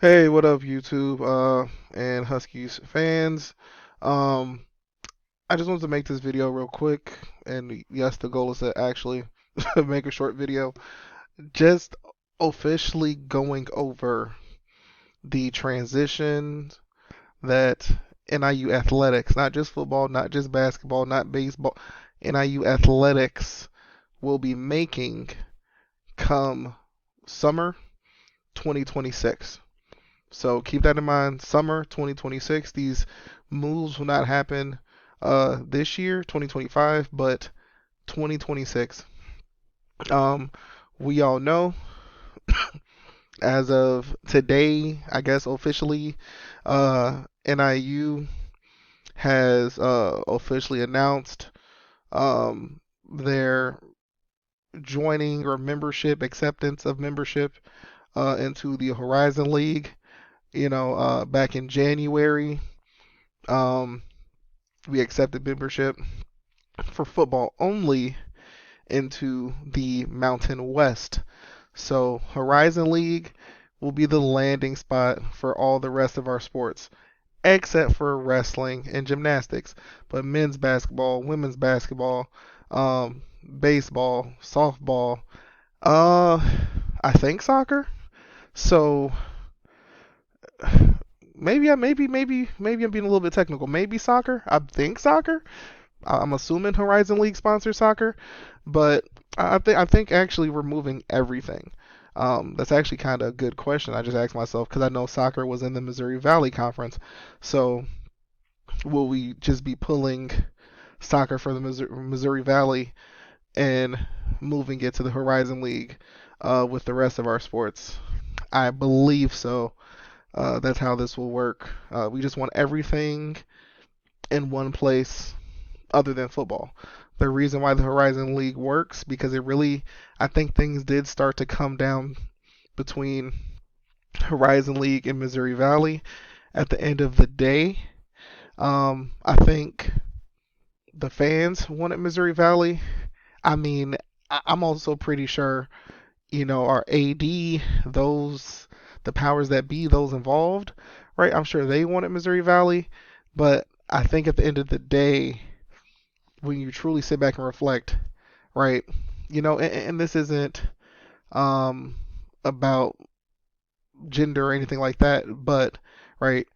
Hey, what up, YouTube, and Huskies fans? Um, I just wanted to make this video real quick, and yes, the goal is to actually make a short video. Just officially going over the transitions that NIU Athletics, not just football, not just basketball, not baseball, NIU Athletics will be making come summer 2026. So keep that in mind. Summer 2026. These moves will not happen this year, 2025, but 2026. Um, we all know as of today, I guess officially, NIU has officially announced their joining or membership, acceptance of membership into the Horizon League. Back in January. Um, we accepted membership for football only into the Mountain West. So Horizon League will be the landing spot for all the rest of our sports, except for wrestling and gymnastics. But men's basketball, women's basketball, baseball, softball, uh, I think soccer. So maybe I'm being a little bit technical. Maybe soccer. I think soccer. I'm assuming Horizon League sponsors soccer, but I think actually removing everything. That's actually kind of a good question. I just asked myself because I know soccer was in the Missouri Valley Conference. So will we just be pulling soccer for the Missouri Valley and moving it to the Horizon League with the rest of our sports? I believe so. That's how this will work. We just want everything in one place other than football. The reason why the Horizon League works because I think things did start to come down between Horizon League and Missouri Valley at the end of the day. I think the fans wanted Missouri Valley. I mean, I'm also pretty sure, our AD, the powers that be, those involved, right? I'm sure they wanted Missouri Valley, but I think at the end of the day, when you truly sit back and reflect, right? And this isn't um, about gender or anything like that, but right,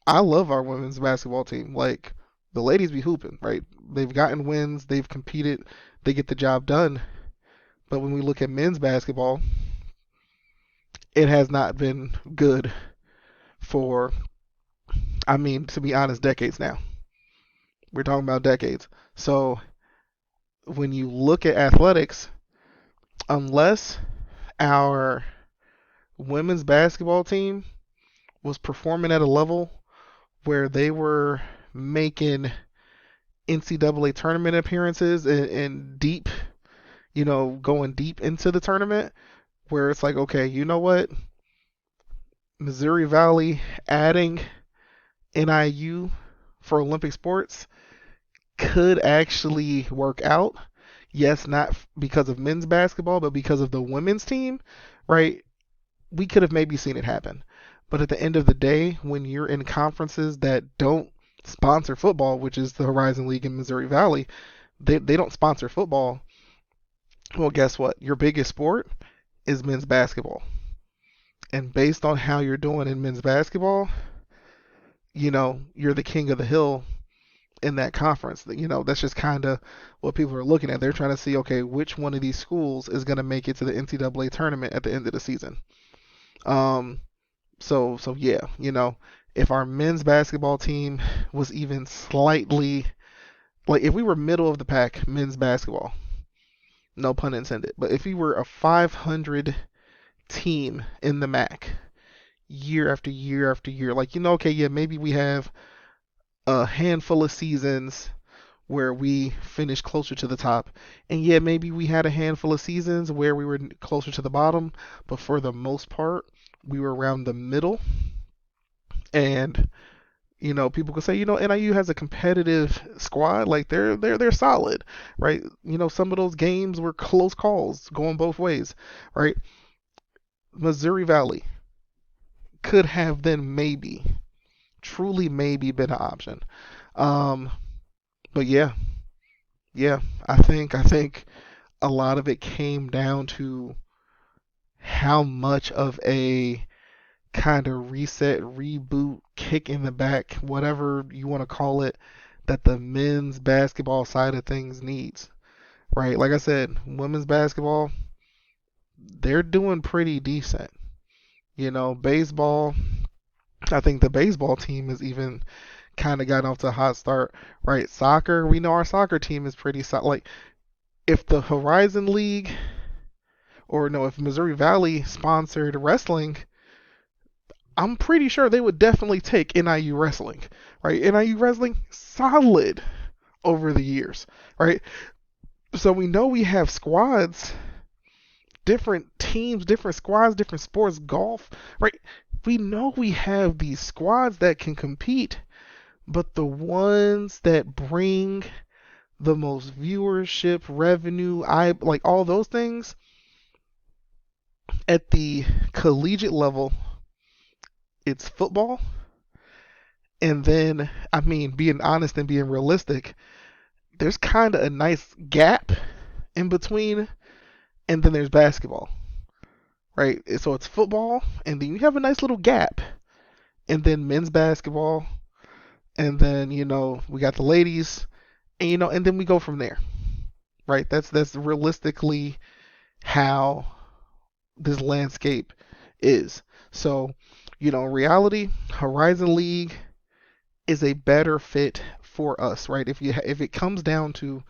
I love our women's basketball team. Like the ladies be hooping, right? They've gotten wins, they've competed, they get the job done. But when we look at men's basketball, it has not been good for, I mean, to be honest, decades now. We're talking about decades. So when you look at athletics, unless our women's basketball team was performing at a level where they were making NCAA tournament appearances and deep, going deep into the tournament, where it's like, okay, you know what? Missouri Valley adding NIU for Olympic sports could actually work out. Yes, not because of men's basketball, but because of the women's team, right? We could have maybe seen it happen. But at the end of the day, when you're in conferences that don't sponsor football, which is the Horizon League in Missouri Valley, they don't sponsor football. Well, guess what? Your biggest sport is men's basketball. And based on how you're doing in men's basketball, you're the king of the hill in that conference. That's just kind of what people are looking at. They're trying to see, okay, which one of these schools is going to make it to the NCAA tournament at the end of the season. Um, so yeah, if our men's basketball team was even slightly like if we were middle of the pack men's basketball, no pun intended, but if we were a 500 team in the MAC year after year after year, like okay, yeah, maybe we have a handful of seasons where we finished closer to the top, and yeah, maybe we had a handful of seasons where we were closer to the bottom, but for the most part, we were around the middle. And people could say, NIU has a competitive squad, like they're solid, right? Some of those games were close calls going both ways, right? Missouri Valley. could have then maybe, truly maybe been an option. Um, but yeah, yeah, I think a lot of it came down to how much of a kind of reset, reboot, kick in the back, whatever you want to call it, that the men's basketball side of things needs. Right? Like I said, women's basketball, they're doing pretty decent. Baseball, I think the baseball team has even kind of gotten off to a hot start. Right? Soccer, we know our soccer team is pretty solid. Like, if the Horizon League, or no, if Missouri Valley sponsored wrestling, I'm pretty sure they would definitely take NIU wrestling, right? NIU wrestling, solid over the years, right? So we know we have squads, different teams, different squads, different sports, golf, right? We know we have these squads that can compete, but the ones that bring the most viewership, revenue, like all those things at the collegiate level, it's football. And then, I mean, being honest and being realistic, there's kind of a nice gap in between, and then there's basketball, right? So it's football, and then you have a nice little gap, and then men's basketball, and then we got the ladies, and and then we go from there, right? That's realistically how this landscape is. So, in reality, Horizon League is a better fit for us, right? If it comes down to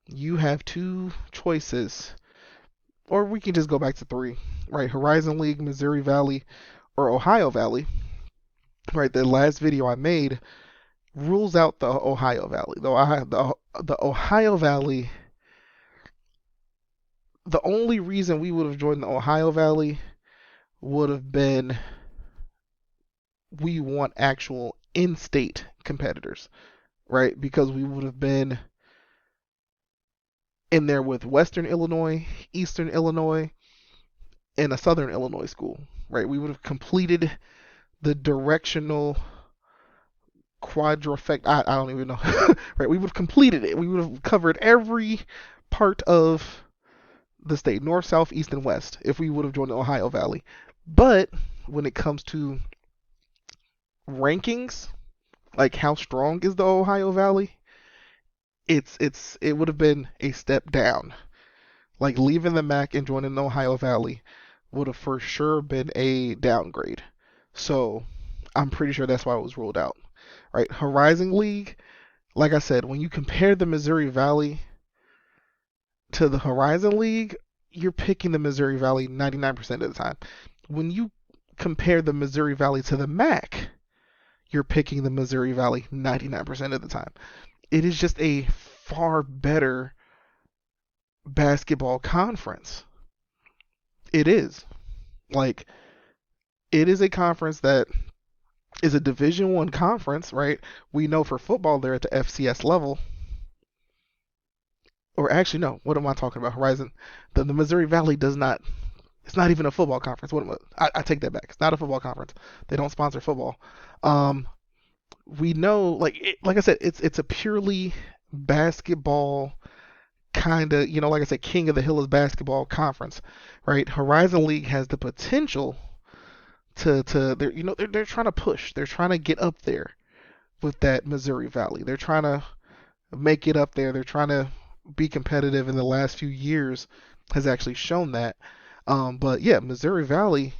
you have two choices, or we can just go back to three, right? Horizon League, Missouri Valley, or Ohio Valley, right? The last video I made rules out the Ohio Valley. The Ohio Valley, the only reason we would have joined the Ohio Valley would have been we want actual in-state competitors, right? Because we would have been in there with Western Illinois, Eastern Illinois, and a Southern Illinois school, right? We would have completed the directional quadrifect. I don't even know, right? We would have completed it. We would have covered every part of the state, north, south, east, and west, if we would have joined the Ohio Valley. But when it comes to rankings, like how strong is the Ohio Valley, it would have been a step down. Like leaving the MAC and joining the Ohio Valley would have for sure been a downgrade. So I'm pretty sure that's why it was ruled out. Right? Horizon League, like I said, when you compare the Missouri Valley to the Horizon League, you're picking the Missouri Valley 99% of the time. When you compare the Missouri Valley to the MAC, you're picking the Missouri Valley 99% of the time. It is just a far better basketball conference. It is. Like, it is a conference that is a Division One conference, right? We know for football they're at the FCS level. Or actually, no. What am I talking about? Horizon. The Missouri Valley does not. It's not even a football conference. I take that back. It's not a football conference. They don't sponsor football. We know, like I said, it's a purely basketball kind of, like I said, King of the Hill is basketball conference, right? Horizon League has the potential to they're trying to push. They're trying to get up there with that Missouri Valley. They're trying to make it up there. They're trying to be competitive in the last few years has actually shown that. But yeah, Missouri Valley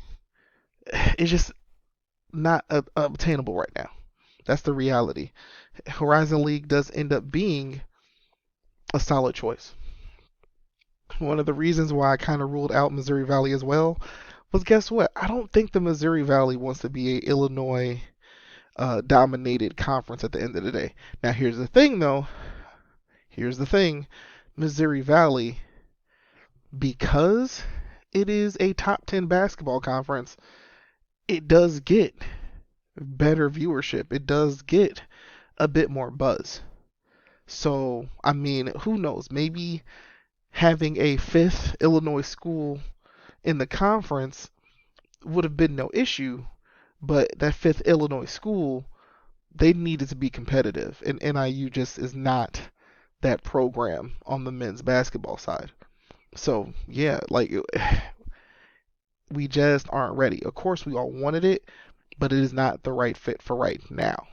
is just not obtainable right now. That's the reality. Horizon League does end up being a solid choice. One of the reasons why I kind of ruled out Missouri Valley as well was, guess what? I don't think the Missouri Valley wants to be a Illinois dominated conference at the end of the day. Now here's the thing though. Here's the thing. Missouri Valley, because it is a top 10 basketball conference, it does get better viewership. It does get a bit more buzz. So, I mean, who knows? Maybe having a fifth Illinois school in the conference would have been no issue, but that fifth Illinois school, they needed to be competitive, and NIU just is not that program on the men's basketball side. So yeah, like we just aren't ready. Of course, we all wanted it, but it is not the right fit for right now.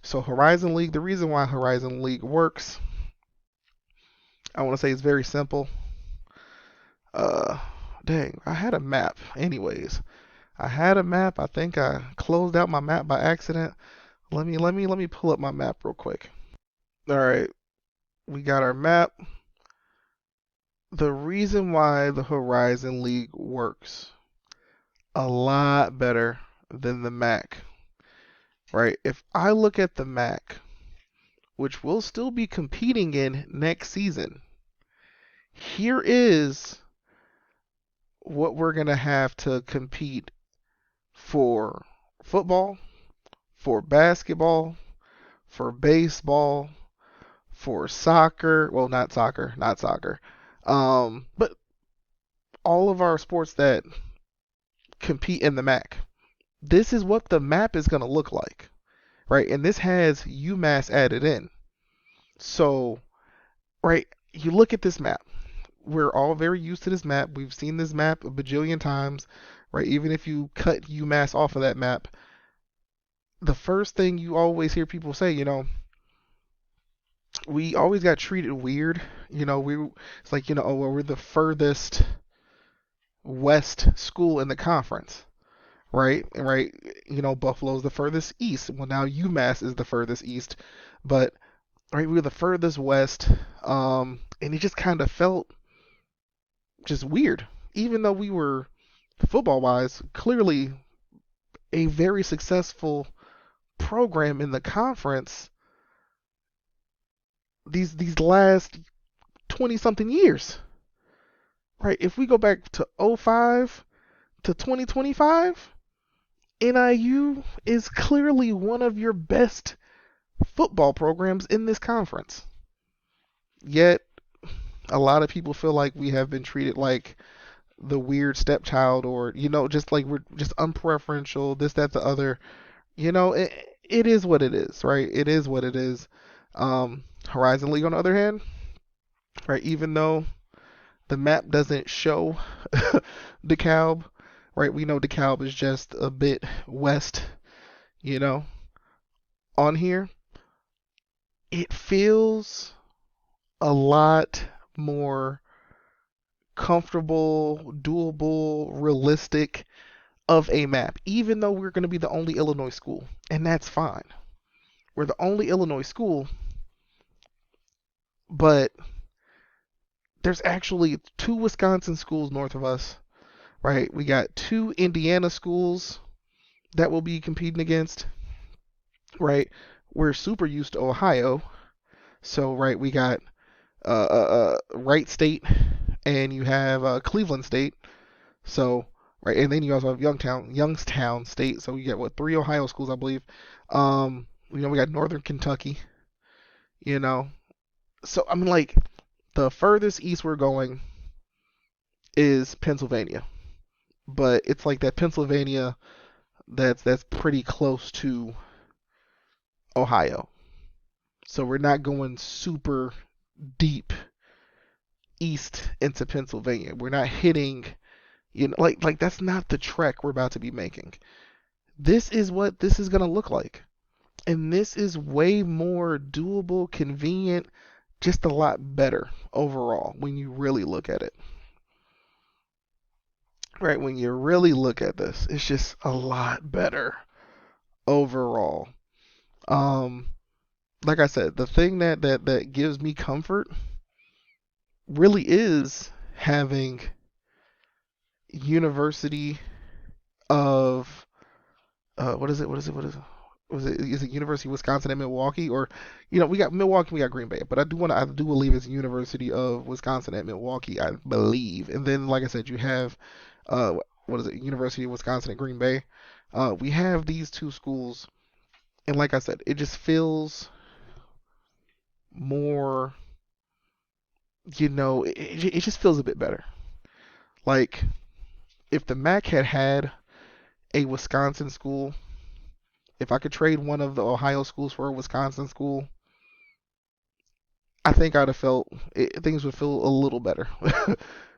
So Horizon League, the reason why Horizon League works, I want to say it's very simple. Uh, dang, I had a map. Anyways, I had a map. I think I closed out my map by accident. Let me pull up my map real quick. All right, we got our map. The reason why the Horizon League works a lot better than the MAC, right? If I look at the MAC, which we'll still be competing in next season, here is what we're going to have to compete for: football, for basketball, for baseball, for soccer. Well, not soccer. But all of our sports that compete in the MAC. This is what the map is going to look like, right? And this has UMass added in. So, right, you look at this map. We're all very used to this map. We've seen this map a bajillion times, right? Even if you cut UMass off of that map, the first thing you always hear people say, we always got treated weird. It's like, oh, well, we're the furthest west school in the conference, right? Right. Buffalo's the furthest east. Well, now UMass is the furthest east, but right, we were the furthest west, and it just kind of felt just weird, even though we were football wise clearly a very successful program in the conference these last 20 something years, right? If we go back to '05 to 2025, NIU is clearly one of your best football programs in this conference. Yet, a lot of people feel like we have been treated like the weird stepchild, or, just like we're just unpreferential, this, that, the other. It is what it is, right? It is what it is. Horizon League, on the other hand, right, even though the map doesn't show DeKalb, right, we know DeKalb is just a bit west, you know, on here. It feels a lot more comfortable, doable, realistic of a map, even though we're going to be the only Illinois school, and that's fine. We're the only Illinois school, but there's actually two Wisconsin schools north of us, right? We got two Indiana schools that we'll be competing against, right? We're super used to Ohio, so right, we got Wright State, and you have Cleveland State. So right, and then you also have Youngstown State. So you get what, three Ohio schools, I believe. We got Northern Kentucky. You know, so I mean, like, the furthest east we're going is Pennsylvania, but it's like that Pennsylvania that's pretty close to Ohio. So we're not going super deep east into Pennsylvania. We're not hitting, like that's not the trek we're about to be making. This is what this is gonna look like, and this is way more doable, convenient, just a lot better overall when you really look at it. Right, when you really look at this, it's just a lot better overall. Um, like I said, the thing that gives me comfort really is having University of what is it? What is it? What is it? Was it, is it University of Wisconsin at Milwaukee, or we got Milwaukee, we got Green Bay, but I do believe it's University of Wisconsin at Milwaukee, I believe. And then, like I said, you have what is it, University of Wisconsin at Green Bay. We have these two schools, and like I said, it just feels more, it just feels a bit better. Like, if the MAC had a Wisconsin school, if I could trade one of the Ohio schools for a Wisconsin school, I think I'd have felt things would feel a little better.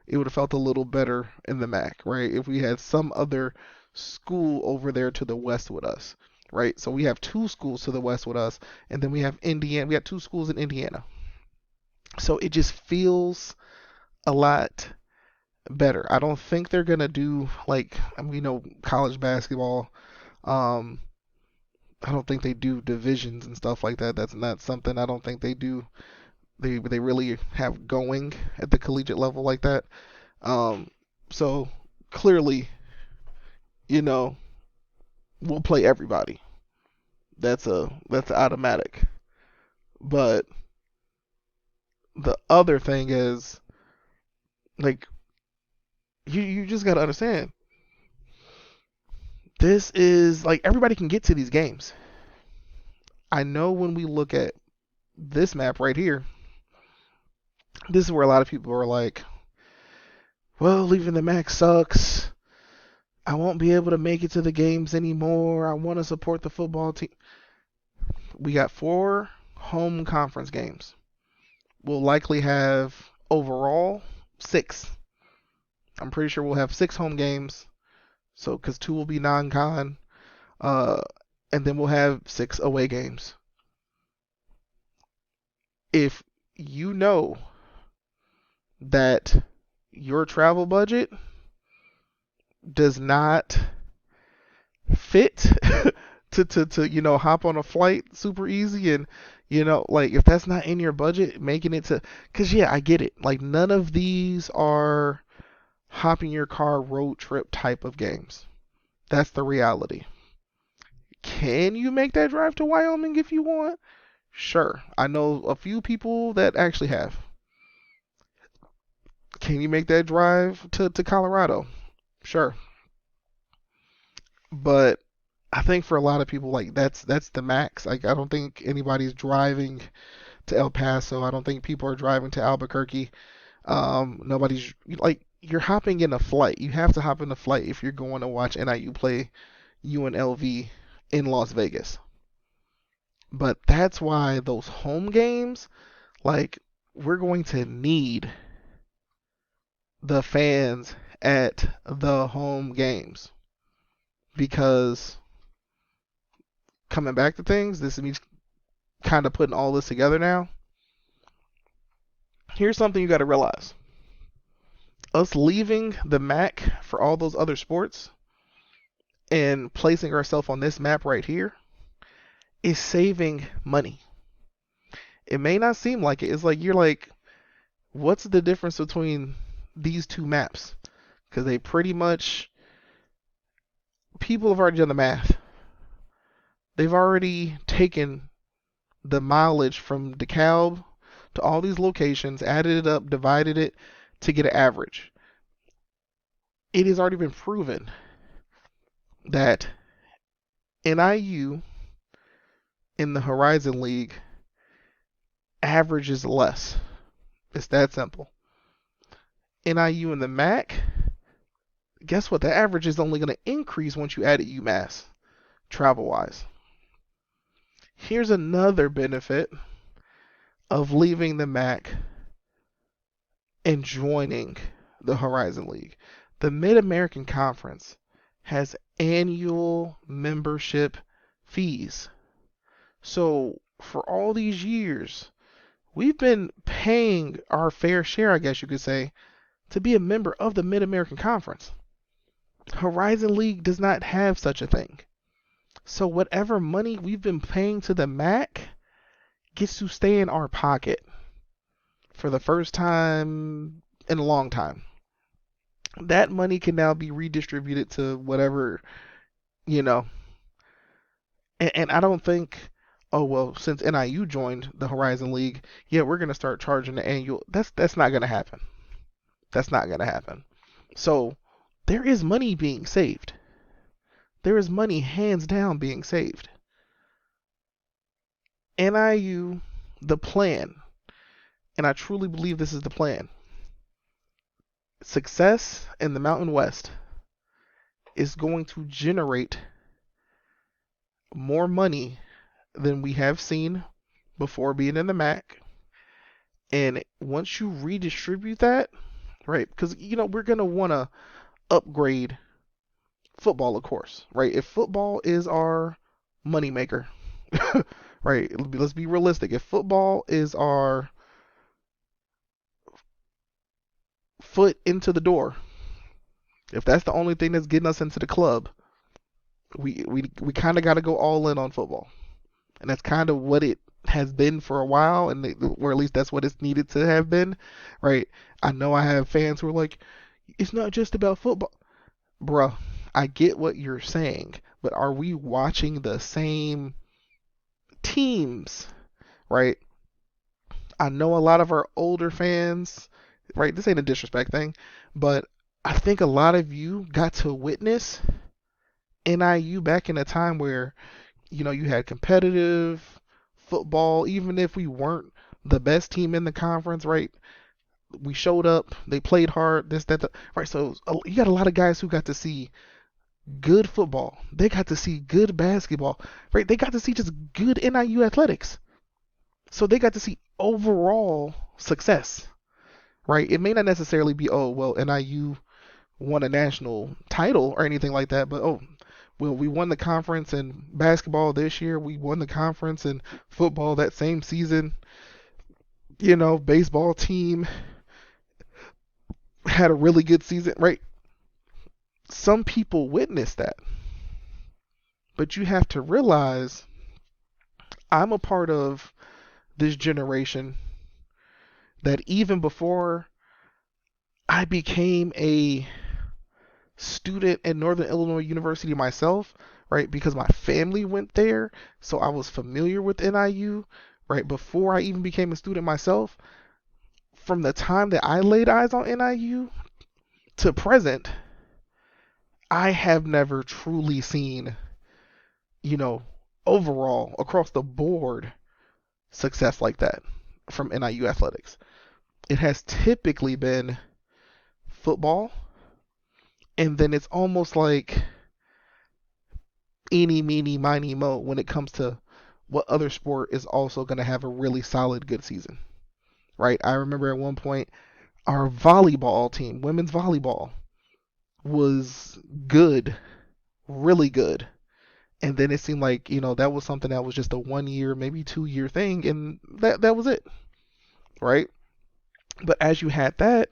It would have felt a little better in the MAC, right? If we had some other school over there to the west with us, right? So we have two schools to the west with us, and then we have Indiana. We have two schools in Indiana. So it just feels a lot better. I don't think they're gonna do like, I mean, college basketball. Um, I don't think they do divisions and stuff like that. That's not something I don't think they do. They really have going at the collegiate level like that. Um, so clearly, you know, we'll play everybody. That's automatic. But the other thing is like you just got to understand, this is like everybody can get to these games. I know when we look at this map right here, this is where a lot of people are like, well, leaving the MAC sucks. I won't be able to make it to the games anymore. I want to support the football team. We got 4 home conference games. We'll likely have overall 6. I'm pretty sure we'll have 6 home games. So, because 2 will be non-con, uh, and then we'll have 6 away games. If you know that your travel budget does not fit to hop on a flight super easy, and like if that's not in your budget, making it to, because yeah, I get it, like none of these are hopping your car road trip type of games. That's the reality. Can you make that drive to Wyoming if you want? Sure. I know a few people that actually have. Can you make that drive to Colorado? Sure. But I think for a lot of people, like that's the max. Like I don't think anybody's driving to El Paso. I don't think people are driving to Albuquerque. Nobody's like, you're hopping in a flight. You have to hop in a flight if you're going to watch NIU play UNLV in Las Vegas. But that's why those home games, like we're going to need the fans at the home games, because coming back to things, this means kind of putting all this together now. Here's something you got to realize. Us leaving the MAC for all those other sports and placing ourselves on this map right here is saving money. It may not seem like it. It's like you're like, what's the difference between these two maps? Because they pretty much, people have already done the math. They've already taken the mileage from DeKalb to all these locations, added it up, divided it to get an average. It has already been proven that NIU in the Horizon League averages less. It's that simple. NIU in the MAC, guess what? The average is only going to increase once you add at UMass, travel-wise. Here's another benefit of leaving the MAC and joining the Horizon League. The Mid-American Conference has annual membership fees. So for all these years, we've been paying our fair share, I guess you could say, to be a member of the Mid-American Conference. Horizon League does not have such a thing. So whatever money we've been paying to the MAC gets to stay in our pocket for the first time in a long time. That money can now be redistributed to whatever, you know. And I don't think, oh well, since NIU joined the Horizon League, yeah, we're gonna start charging the annual. That's not gonna happen. That's not gonna happen. So there is money being saved. There is money hands down being saved. NIU, the plan, and I truly believe this is the plan. Success in the Mountain West is going to generate more money than we have seen before being in the MAC. And once you redistribute that, right? Because we're gonna want to upgrade football, of course, right? If football is our moneymaker, right? Let's be realistic. If football is our foot into the door, if that's the only thing that's getting us into the club, we kind of got to go all in on football, and that's kind of what it has been for a while, or at least that's what it's needed to have been, right? I know I have fans who are like, it's not just about football, bruh. I get what you're saying, but are we watching the same teams, right? I know a lot of our older fans, right? This ain't a disrespect thing, but I think a lot of you got to witness NIU back in a time where, you had competitive football, even if we weren't the best team in the conference, right? We showed up, they played hard, this, that, right? So you got a lot of guys who got to see good football. They got to see good basketball, right? They got to see just good NIU athletics. So they got to see overall success, right? It may not necessarily be, oh, well, NIU won a national title or anything like that, but oh, well, we won the conference in basketball this year. We won the conference in football that same season. Baseball team had a really good season, right? Some people witnessed that. But you have to realize I'm a part of this generation that even before I became a student at Northern Illinois University myself, right? Because my family went there, so I was familiar with NIU, right? Before I even became a student myself, from the time that I laid eyes on NIU to present, I have never truly seen, overall across the board success like that from NIU athletics. It has typically been football, and then it's almost like eeny, meeny, miny, mo when it comes to what other sport is also going to have a really solid, good season, right? I remember at one point our volleyball team, women's volleyball, was good, really good. And then it seemed like, that was something that was just a 1 year, maybe 2 year thing, and that was it, right? But as you had that,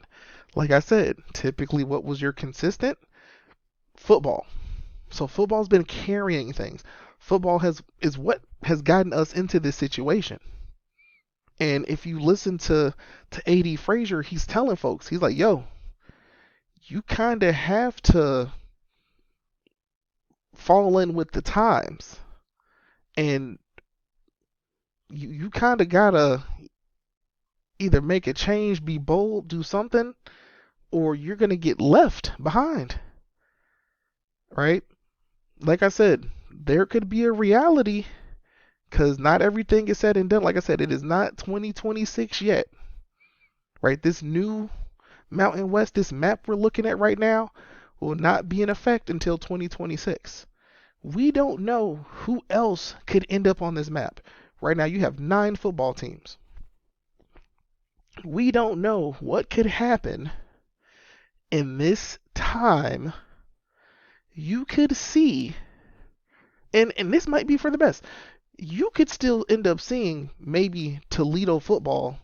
like I said, typically what was your consistent? Football. So football's been carrying things. Football is what has gotten us into this situation. And if you listen to AD Frazier, he's telling folks, he's like, yo, you kind of have to fall in with the times. And you kind of gotta either make a change, be bold, do something, or you're gonna get left behind, right? Like I said, there could be a reality because not everything is said and done. Like I said, it is not 2026 yet, right? This new Mountain West, this map we're looking at right now, will not be in effect until 2026. We don't know who else could end up on this map. Right now, you have 9 football teams. We don't know what could happen in this time. You could see, and this might be for the best, you could still end up seeing maybe Toledo football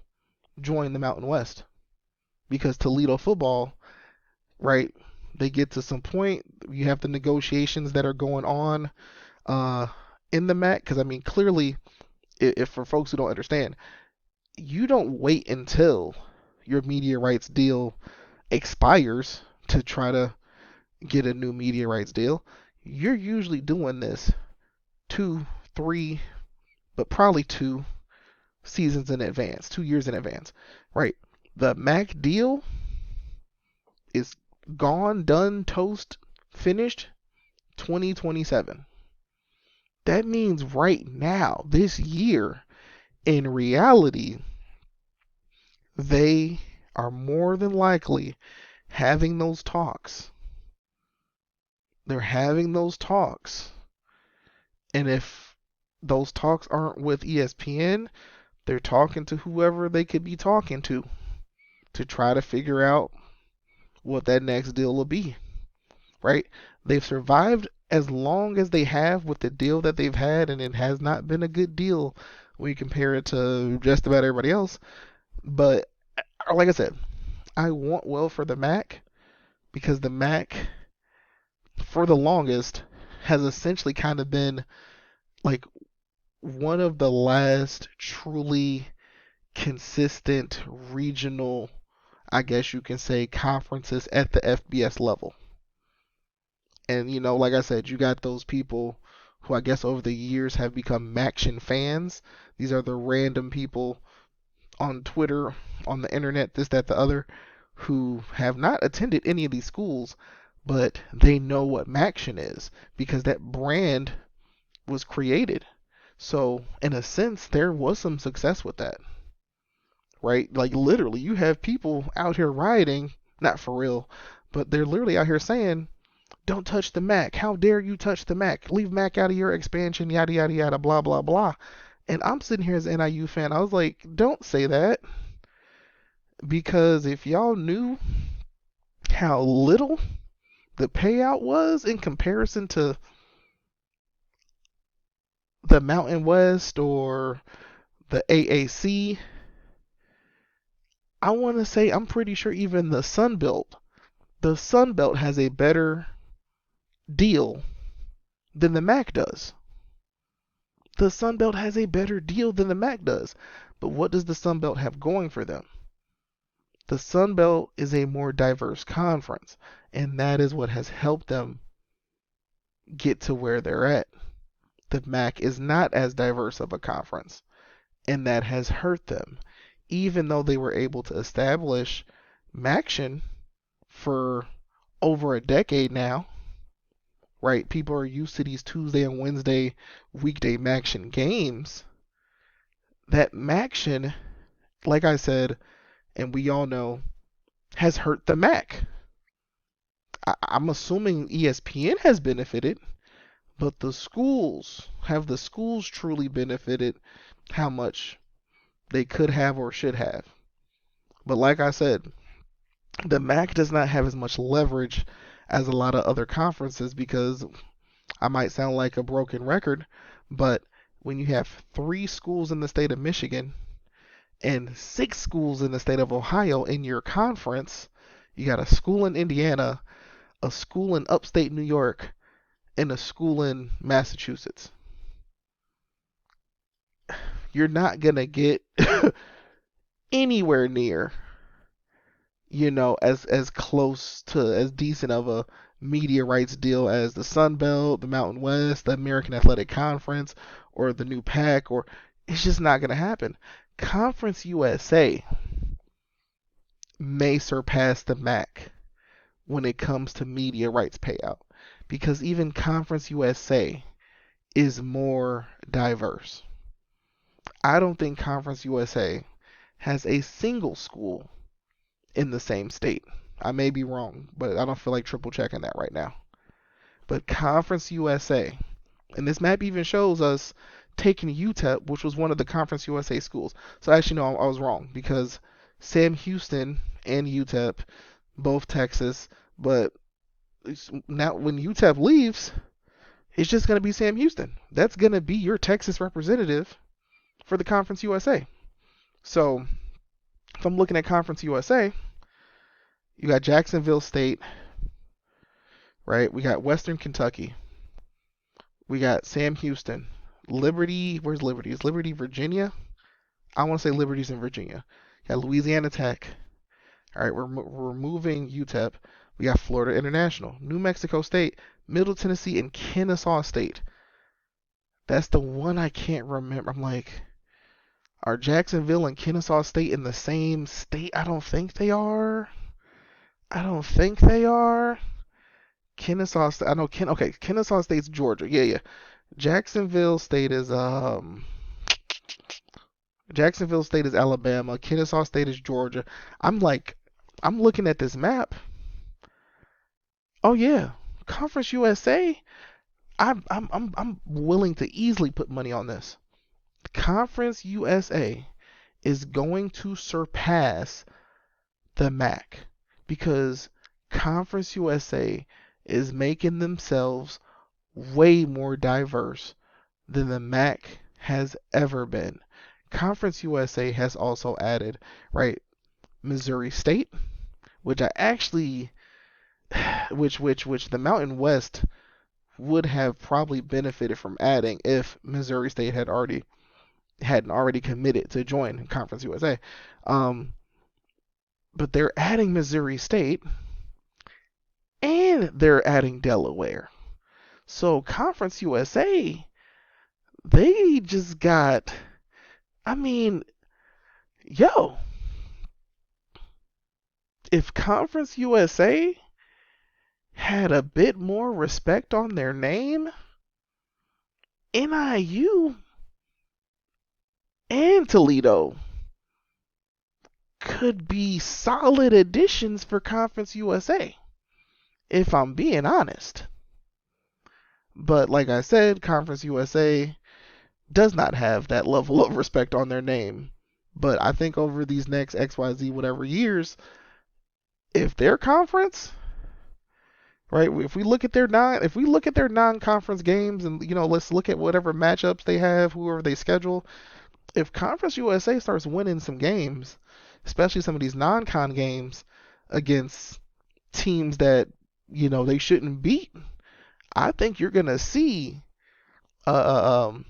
join the Mountain West. Because Toledo football, right, they get to some point, you have the negotiations that are going on in the MAC. Because, I mean, clearly, if for folks who don't understand, you don't wait until your media rights deal expires to try to get a new media rights deal. You're usually doing this 2, 3, but probably 2 seasons in advance, 2 years in advance, right? The MAC deal is gone, done, toast, finished 2027. That means right now, this year, in reality, they are more than likely having those talks They're having those talks. And if those talks aren't with ESPN, they're talking to whoever they could be talking to try to figure out what that next deal will be, right? They've survived as long as they have with the deal that they've had, and it has not been a good deal when you compare it to just about everybody else. But like I said, I want well for the MAC because the MAC, for the longest, has essentially kind of been like one of the last truly consistent regional, I guess you can say, conferences at the FBS level. And like I said, you got those people who I guess over the years have become Maction fans. These are the random people on Twitter, on the internet, this, that, the other, who have not attended any of these schools, but they know what Maction is because that brand was created. So, in a sense, there was some success with that, right? Like, literally, you have people out here rioting, not for real, but they're literally out here saying, don't touch the MAC. How dare you touch the MAC? Leave MAC out of your expansion, yada, yada, yada, blah, blah, blah. And I'm sitting here as an NIU fan. I was like, don't say that. Because if y'all knew how little the payout was in comparison to the Mountain West or the AAC, I want to say I'm pretty sure even the Sun Belt has a better deal than the MAC does. The Sun Belt has a better deal than the MAC does. But what does the Sun Belt have going for them? The Sun Belt is a more diverse conference, and that is what has helped them get to where they're at. The MAC is not as diverse of a conference, and that has hurt them. Even though they were able to establish Maction for over a decade now, right? People are used to these Tuesday and Wednesday weekday Maction games. That Maction, like I said, and we all know, has hurt the MAC. I'm assuming ESPN has benefited, but the schools, have the schools truly benefited how much they could have or should have? But like I said, the MAC does not have as much leverage as a lot of other conferences because I might sound like a broken record, but when you have 3 schools in the state of Michigan and 6 schools in the state of Ohio in your conference, you got a school in Indiana, a school in upstate New York, and a school in Massachusetts. You're not going to get anywhere near, as close to as decent of a media rights deal as the Sun Belt, the Mountain West, the American Athletic Conference, or the new PAC, or it's just not going to happen. Conference USA may surpass the MAC when it comes to media rights payout because even Conference USA is more diverse. I don't think Conference USA has a single school in the same state. I may be wrong, but I don't feel like triple checking that right now. But Conference USA, and this map even shows us taking UTEP, which was one of the Conference USA schools. So actually, no, I was wrong because Sam Houston and UTEP, both Texas, but now when UTEP leaves, it's just going to be Sam Houston. That's going to be your Texas representative for the Conference USA. So if I'm looking at Conference USA, you got Jacksonville State, right? We got Western Kentucky. We got Sam Houston. Liberty, where's Liberty? Is Liberty Virginia? I want to say Liberty's in Virginia. You got Louisiana Tech. All right, we're moving UTEP. We got Florida International, New Mexico State, Middle Tennessee, and Kennesaw State. That's the one I can't remember. I'm like, are Jacksonville and Kennesaw State in the same state? I don't think they are. Kennesaw State. I know okay, Kennesaw State's Georgia. Yeah. Jacksonville State is Alabama. Kennesaw State is Georgia. I'm looking at this map. Oh yeah. Conference USA, I'm willing to easily put money on this. Conference USA is going to surpass the MAC because Conference USA is making themselves way more diverse than the MAC has ever been. Conference USA has also added, right, Missouri State, which I actually, which the Mountain West would have probably benefited from adding if Missouri State hadn't already committed to join Conference USA. Um, but they're adding Missouri State and they're adding Delaware. So Conference USA, they just got, I mean, yo, if Conference USA had a bit more respect on their name, NIU and Toledo could be solid additions for Conference USA, if I'm being honest. But like I said, Conference USA does not have that level of respect on their name. But I think over these next XYZ whatever years, if their conference, right, if we look at their non-conference games and let's look at whatever matchups they have, whoever they schedule, if Conference USA starts winning some games, especially some of these non-con games against teams that they shouldn't beat, I think you're gonna see kind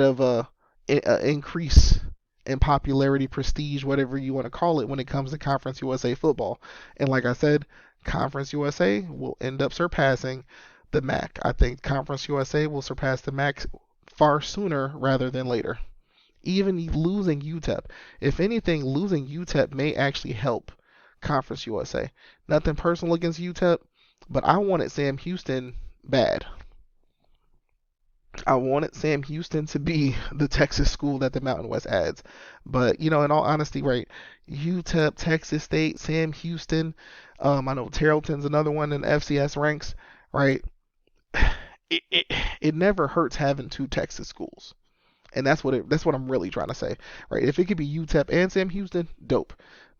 of a increase in popularity, prestige, whatever you want to call it, when it comes to Conference USA football. And like I said, Conference USA will end up surpassing the MAC. I think Conference USA will surpass the MAC far sooner rather than later. Even losing UTEP. If anything, losing UTEP may actually help Conference USA. Nothing personal against UTEP, but I wanted Sam Houston bad. I wanted Sam Houston to be the Texas school that the Mountain West adds. But, in all honesty, right, UTEP, Texas State, Sam Houston, I know Tarleton's another one in FCS ranks, right? It never hurts having two Texas schools. And that's what I'm really trying to say, right? If it could be UTEP and Sam Houston, dope.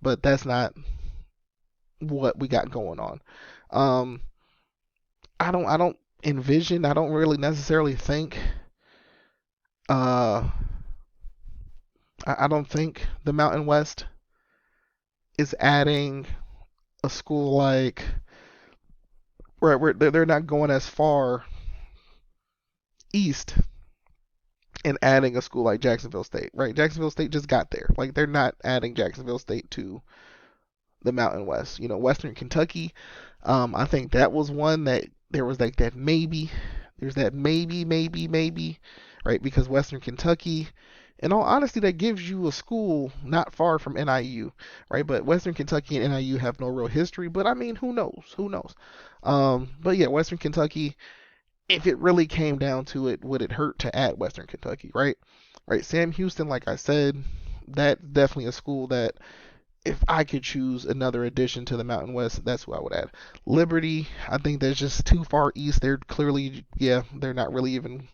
But that's not what we got going on. I don't envision. I don't really necessarily think. I don't think the Mountain West is adding a school like, right, where they're not going as far east and adding a school like Jacksonville State, right? Jacksonville State just got there. Like, they're not adding Jacksonville State to the Mountain West. Western Kentucky, I think that was one that there was like that maybe. There's that maybe, right? Because Western Kentucky, in all honesty, that gives you a school not far from NIU, right? But Western Kentucky and NIU have no real history. But I mean, who knows? Who knows? But yeah, Western Kentucky, if it really came down to it, would it hurt to add Western Kentucky, right? Right. Sam Houston, like I said, that's definitely a school that if I could choose another addition to the Mountain West, that's who I would add. Liberty, I think that's just too far east. They're clearly, they're not really even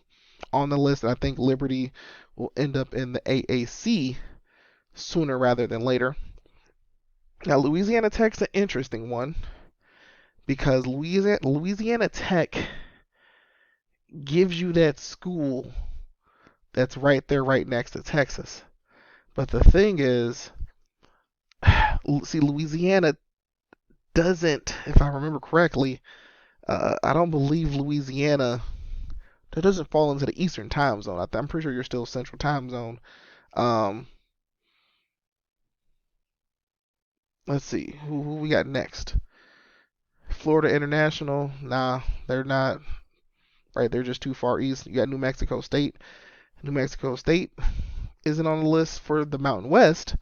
on the list. I think Liberty will end up in the AAC sooner rather than later. Now, Louisiana Tech's an interesting one because Louisiana Tech gives you that school that's right there, right next to Texas. But the thing is, see, Louisiana doesn't, if I remember correctly, I don't believe Louisiana, that doesn't fall into the Eastern time zone. I'm pretty sure you're still Central time zone. Let's see, who we got next? Florida International, nah, they're not, right, they're just too far east. You got New Mexico State. New Mexico State isn't on the list for the Mountain West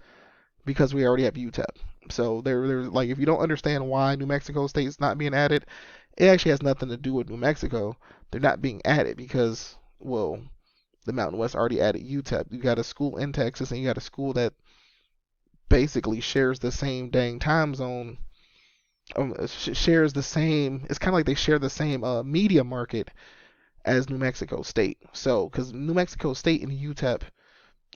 because we already have UTEP. So they're like, if you don't understand why New Mexico State is not being added, it actually has nothing to do with New Mexico. They're not being added because, well, the Mountain West already added UTEP. You got a school in Texas and you got a school that basically shares the same dang time zone shares the same. It's kind of like they share the same media market as New Mexico State. So, because New Mexico State and UTEP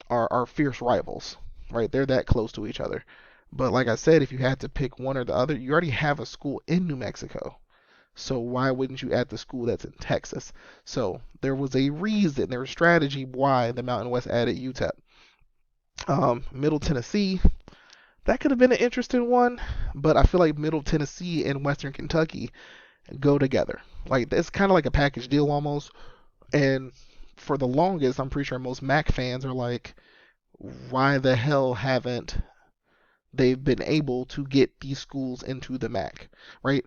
are fierce rivals, right? They're that close to each other. But like I said, if you had to pick one or the other, you already have a school in New Mexico. So why wouldn't you add the school that's in Texas? So there was a reason, there was strategy why the Mountain West added UTEP. Middle Tennessee, that could have been an interesting one, but I feel like Middle Tennessee and Western Kentucky go together. Like it's kind of like a package deal almost. And for the longest, I'm pretty sure most MAC fans are like, why the hell haven't they been able to get these schools into the MAC, right?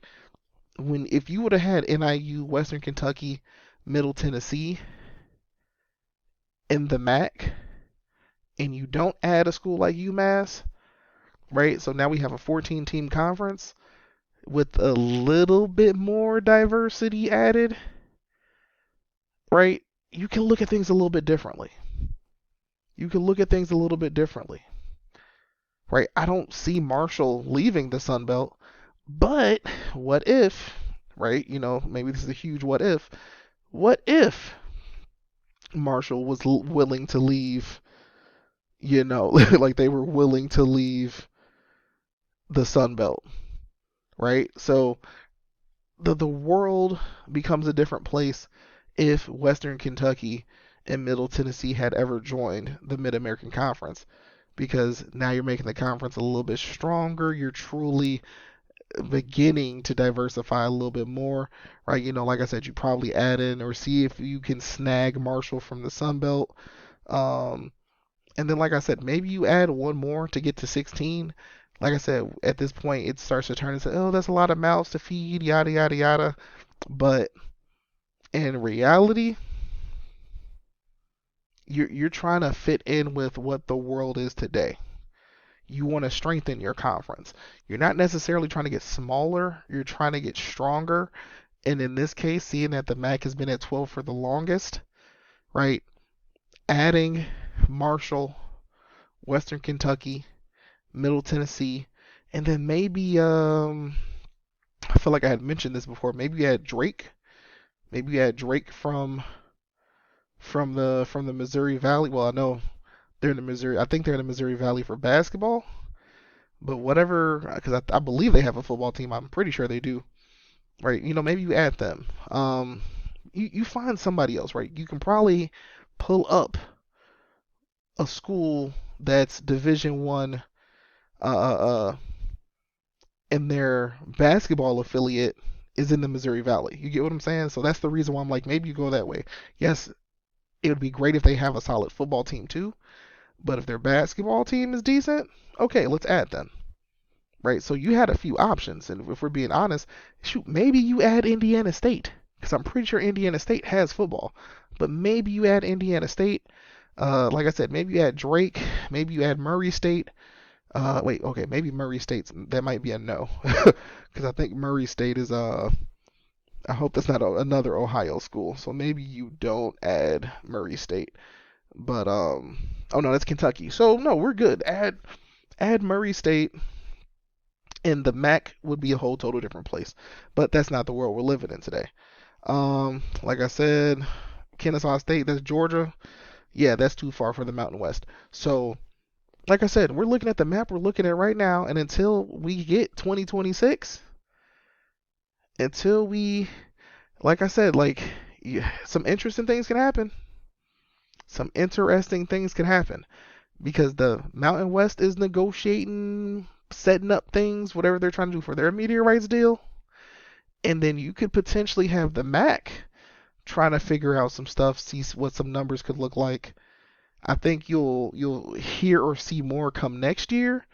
When if you would have had NIU, Western Kentucky, Middle Tennessee in the MAC, and you don't add a school like UMass, right? So now we have a 14-team conference with a little bit more diversity added, right? You can look at things a little bit differently. You can look at things a little bit differently, right? I don't see Marshall leaving the Sun Belt, but what if, right? Maybe this is a huge what if. What if Marshall was willing to leave, like they were willing to leave the Sun Belt, right? So the world becomes a different place if Western Kentucky and Middle Tennessee had ever joined the Mid American Conference, because now you're making the conference a little bit stronger. You're truly beginning to diversify a little bit more, right? Like I said, you probably add in or see if you can snag Marshall from the Sun Belt. Um, and then, like I said, maybe you add one more to get to 16. Like I said, at this point, it starts to turn into, oh, that's a lot of mouths to feed, yada, yada, yada. But in reality, you're trying to fit in with what the world is today. You want to strengthen your conference. You're not necessarily trying to get smaller, you're trying to get stronger. And in this case, seeing that the MAC has been at 12 for the longest, right? Adding Marshall, Western Kentucky, Middle Tennessee, and then maybe I feel like I had mentioned this before. Maybe you had Drake. Maybe you had Drake from the Missouri Valley. Well, I know they're in the Missouri. I think they're in the Missouri Valley for basketball. But whatever, because I believe they have a football team. I'm pretty sure they do. Right? Maybe you add them. You find somebody else, right? You can probably pull up a school that's Division One, and their basketball affiliate is in the Missouri Valley. You get what I'm saying? So that's the reason why I'm like, maybe you go that way. Yes, it would be great if they have a solid football team too, but if their basketball team is decent, okay, let's add them. Right? So you had a few options, and if we're being honest, shoot, maybe you add Indiana State, because I'm pretty sure Indiana State has football, but maybe you add Indiana State. Like I said, maybe you add Drake, maybe you add Murray State. Wait, okay, maybe Murray State's that might be a no, because I think Murray State is I hope that's not another Ohio school. So maybe you don't add Murray State, but oh no, that's Kentucky. So no, we're good. Add Murray State, and the MAC would be a whole total different place. But that's not the world we're living in today. Like I said, Kennesaw State, that's Georgia. Yeah, that's too far for the Mountain West. So, like I said, we're looking at the map we're looking at right now, and until we get 2026, until we, like I said, like yeah, some interesting things can happen. Some interesting things can happen because the Mountain West is negotiating, setting up things, whatever they're trying to do for their media rights deal. And then you could potentially have the MAC trying to figure out some stuff, see what some numbers could look like. I think you'll hear or see more come next year.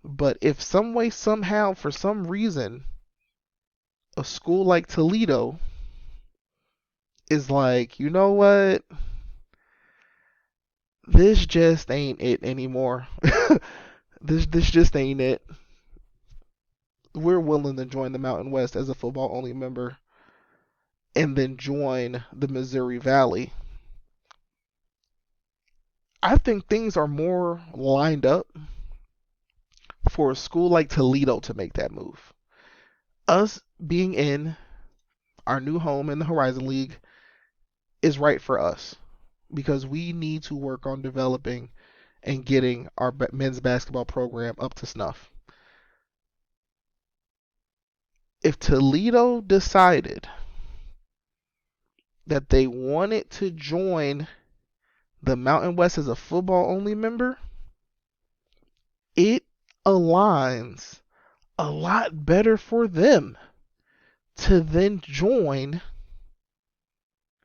But if some way, somehow, for some reason, a school like Toledo is like, you know what? This just ain't it anymore. this just ain't it. We're willing to join the Mountain West as a football only member and then join the Missouri Valley. I think things are more lined up for a school like Toledo to make that move. Us being in our new home in the Horizon League is right for us because we need to work on developing and getting our men's basketball program up to snuff. If Toledo decided that they wanted to join the Mountain West as a football only member, it aligns a lot better for them to then join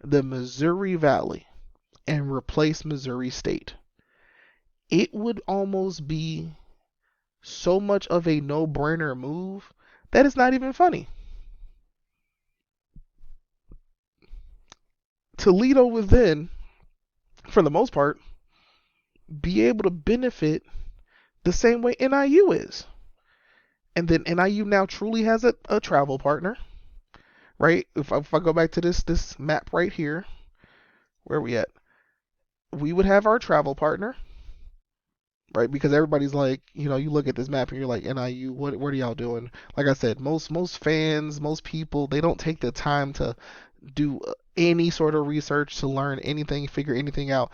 the Missouri Valley and replace Missouri State. It would almost be so much of a no-brainer move that it's not even funny. Toledo would then, for the most part, be able to benefit the same way NIU is. And then NIU now truly has a travel partner, right? If I go back to this map right here, where are we at? We would have our travel partner, right? Because everybody's like, you look at this map and you're like, NIU, what are y'all doing? Like I said, most fans, most people, they don't take the time to do any sort of research to learn anything, figure anything out.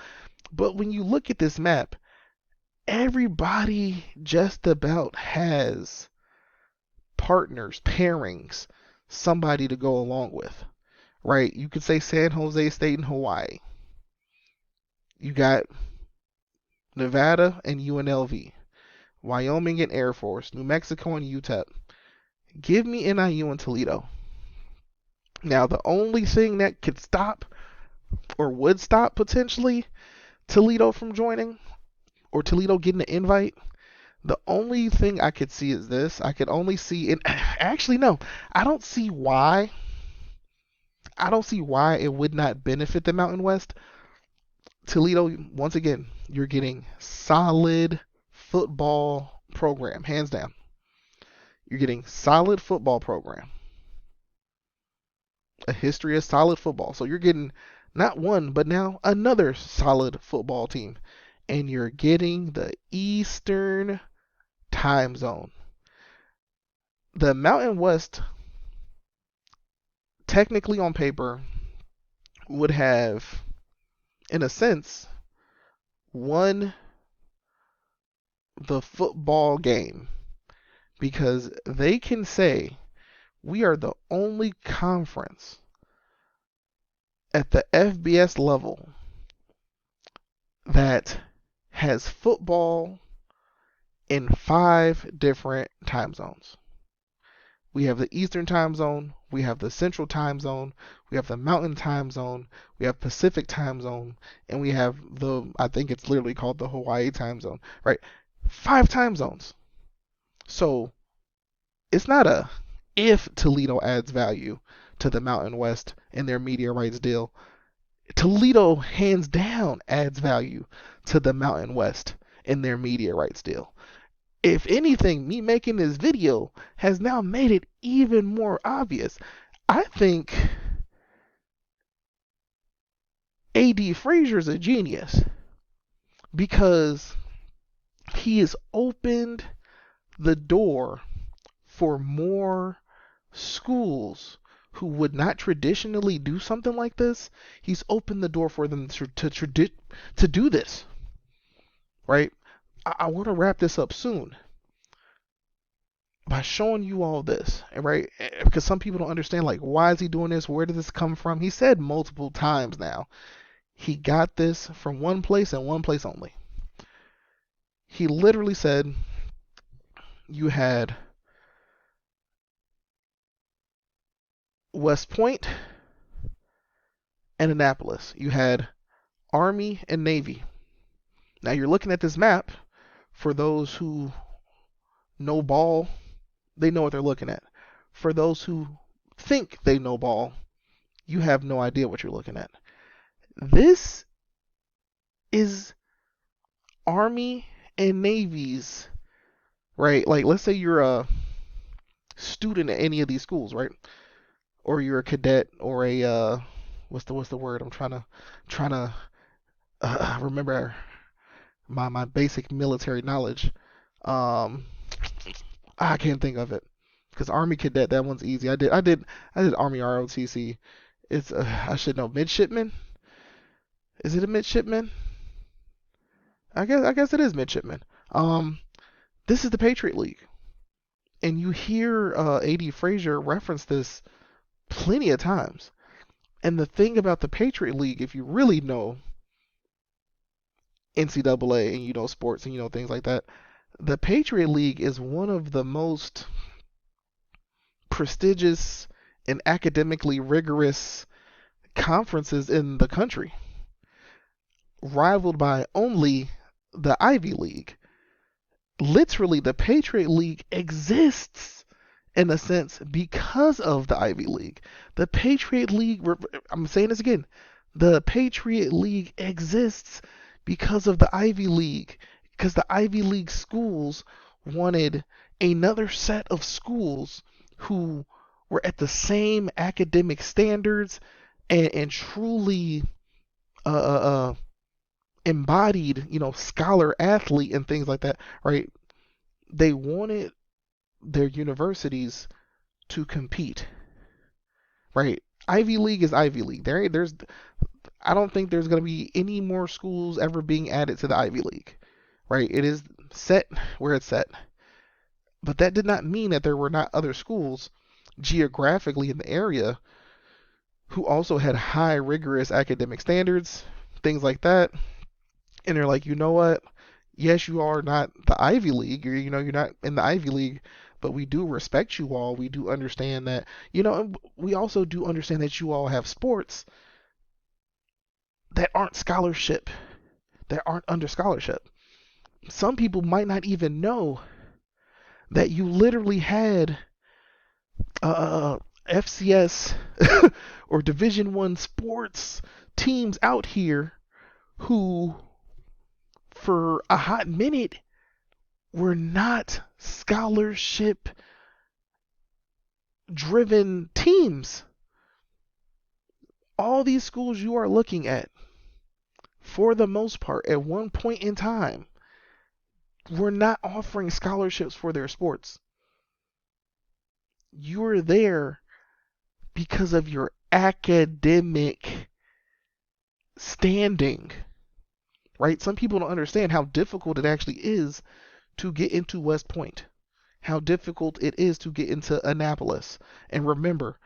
But when you look at this map, everybody just about has partners, pairings, somebody to go along with, right? You could say San Jose State and Hawaii. You got Nevada and UNLV, Wyoming and Air Force, New Mexico and UTEP. Give me NIU and Toledo. Now, the only thing that could stop or would stop potentially Toledo from joining or Toledo getting an invite, the only thing I could see is this. I could only see it. Actually, no, I don't see why. I don't see why it would not benefit the Mountain West. Toledo, once again, you're getting solid football program, hands down. You're getting solid football program, a history of solid football. So you're getting not one, but now another solid football team. And you're getting the Eastern time zone. The Mountain West, technically on paper, would have, in a sense, won the football game because they can say we are the only conference at the FBS level that has football in 5 different time zones. We have the Eastern time zone, we have the Central time zone, we have the Mountain time zone, we have Pacific time zone, and we have I think it's literally called the Hawaii time zone, right? 5 time zones. So it's not a if Toledo adds value to the Mountain West in their media rights deal. Toledo, hands down, adds value to the Mountain West in their media rights deal. If anything, me making this video has now made it even more obvious. I think AD Frazier's a genius because he has opened the door for more schools who would not traditionally do something like this. He's opened the door for them to do this, right? I want to wrap this up soon by showing you all this, right? Because some people don't understand, like, why is he doing this? Where did this come from? He said multiple times now, he got this from one place and one place only. He literally said you had West Point and Annapolis. You had Army and Navy. Now you're looking at this map. For those who know ball, they know what they're looking at. For those who think they know ball, you have no idea what you're looking at. This is Army and Navy's, right? Like, let's say you're a student at any of these schools, right? Or you're a cadet or a what's the word? I'm trying to remember my basic military knowledge. I can't think of it. Because Army Cadet, that one's easy. I did Army ROTC. It's I should know, midshipman. Is it a midshipman? I guess it is midshipman. Um, this is the Patriot League, and you hear AD Frazier reference this plenty of times. And the thing about the Patriot League, if you really know NCAA and you know sports and you know things like that, the Patriot League is one of the most prestigious and academically rigorous conferences in the country, rivaled by only the Ivy League. Literally, the Patriot League exists in a sense because of the Ivy League. The Patriot League, I'm saying this again, the Patriot League exists because of the Ivy League, because the Ivy League schools wanted another set of schools who were at the same academic standards and truly uh, uh, embodied, scholar athlete and things like that, right? They wanted their universities to compete, right? Ivy League is Ivy League. I don't think there's going to be any more schools ever being added to the Ivy League, right? It is set where it's set. But that did not mean that there were not other schools geographically in the area who also had high rigorous academic standards, things like that. And they're like, you know what? Yes, you are not the Ivy League. You're not in the Ivy League, but we do respect you all. We do understand that, and we also do understand that you all have sports that aren't scholarship, that aren't under scholarship. Some people might not even know that you literally had FCS or Division One sports teams out here who, for a hot minute, were not scholarship driven teams. All these schools you are looking at, for the most part, at one point in time, were not offering scholarships for their sports. You are there because of your academic standing, right? Some people don't understand how difficult it actually is to get into West Point, how difficult it is to get into Annapolis. And remember,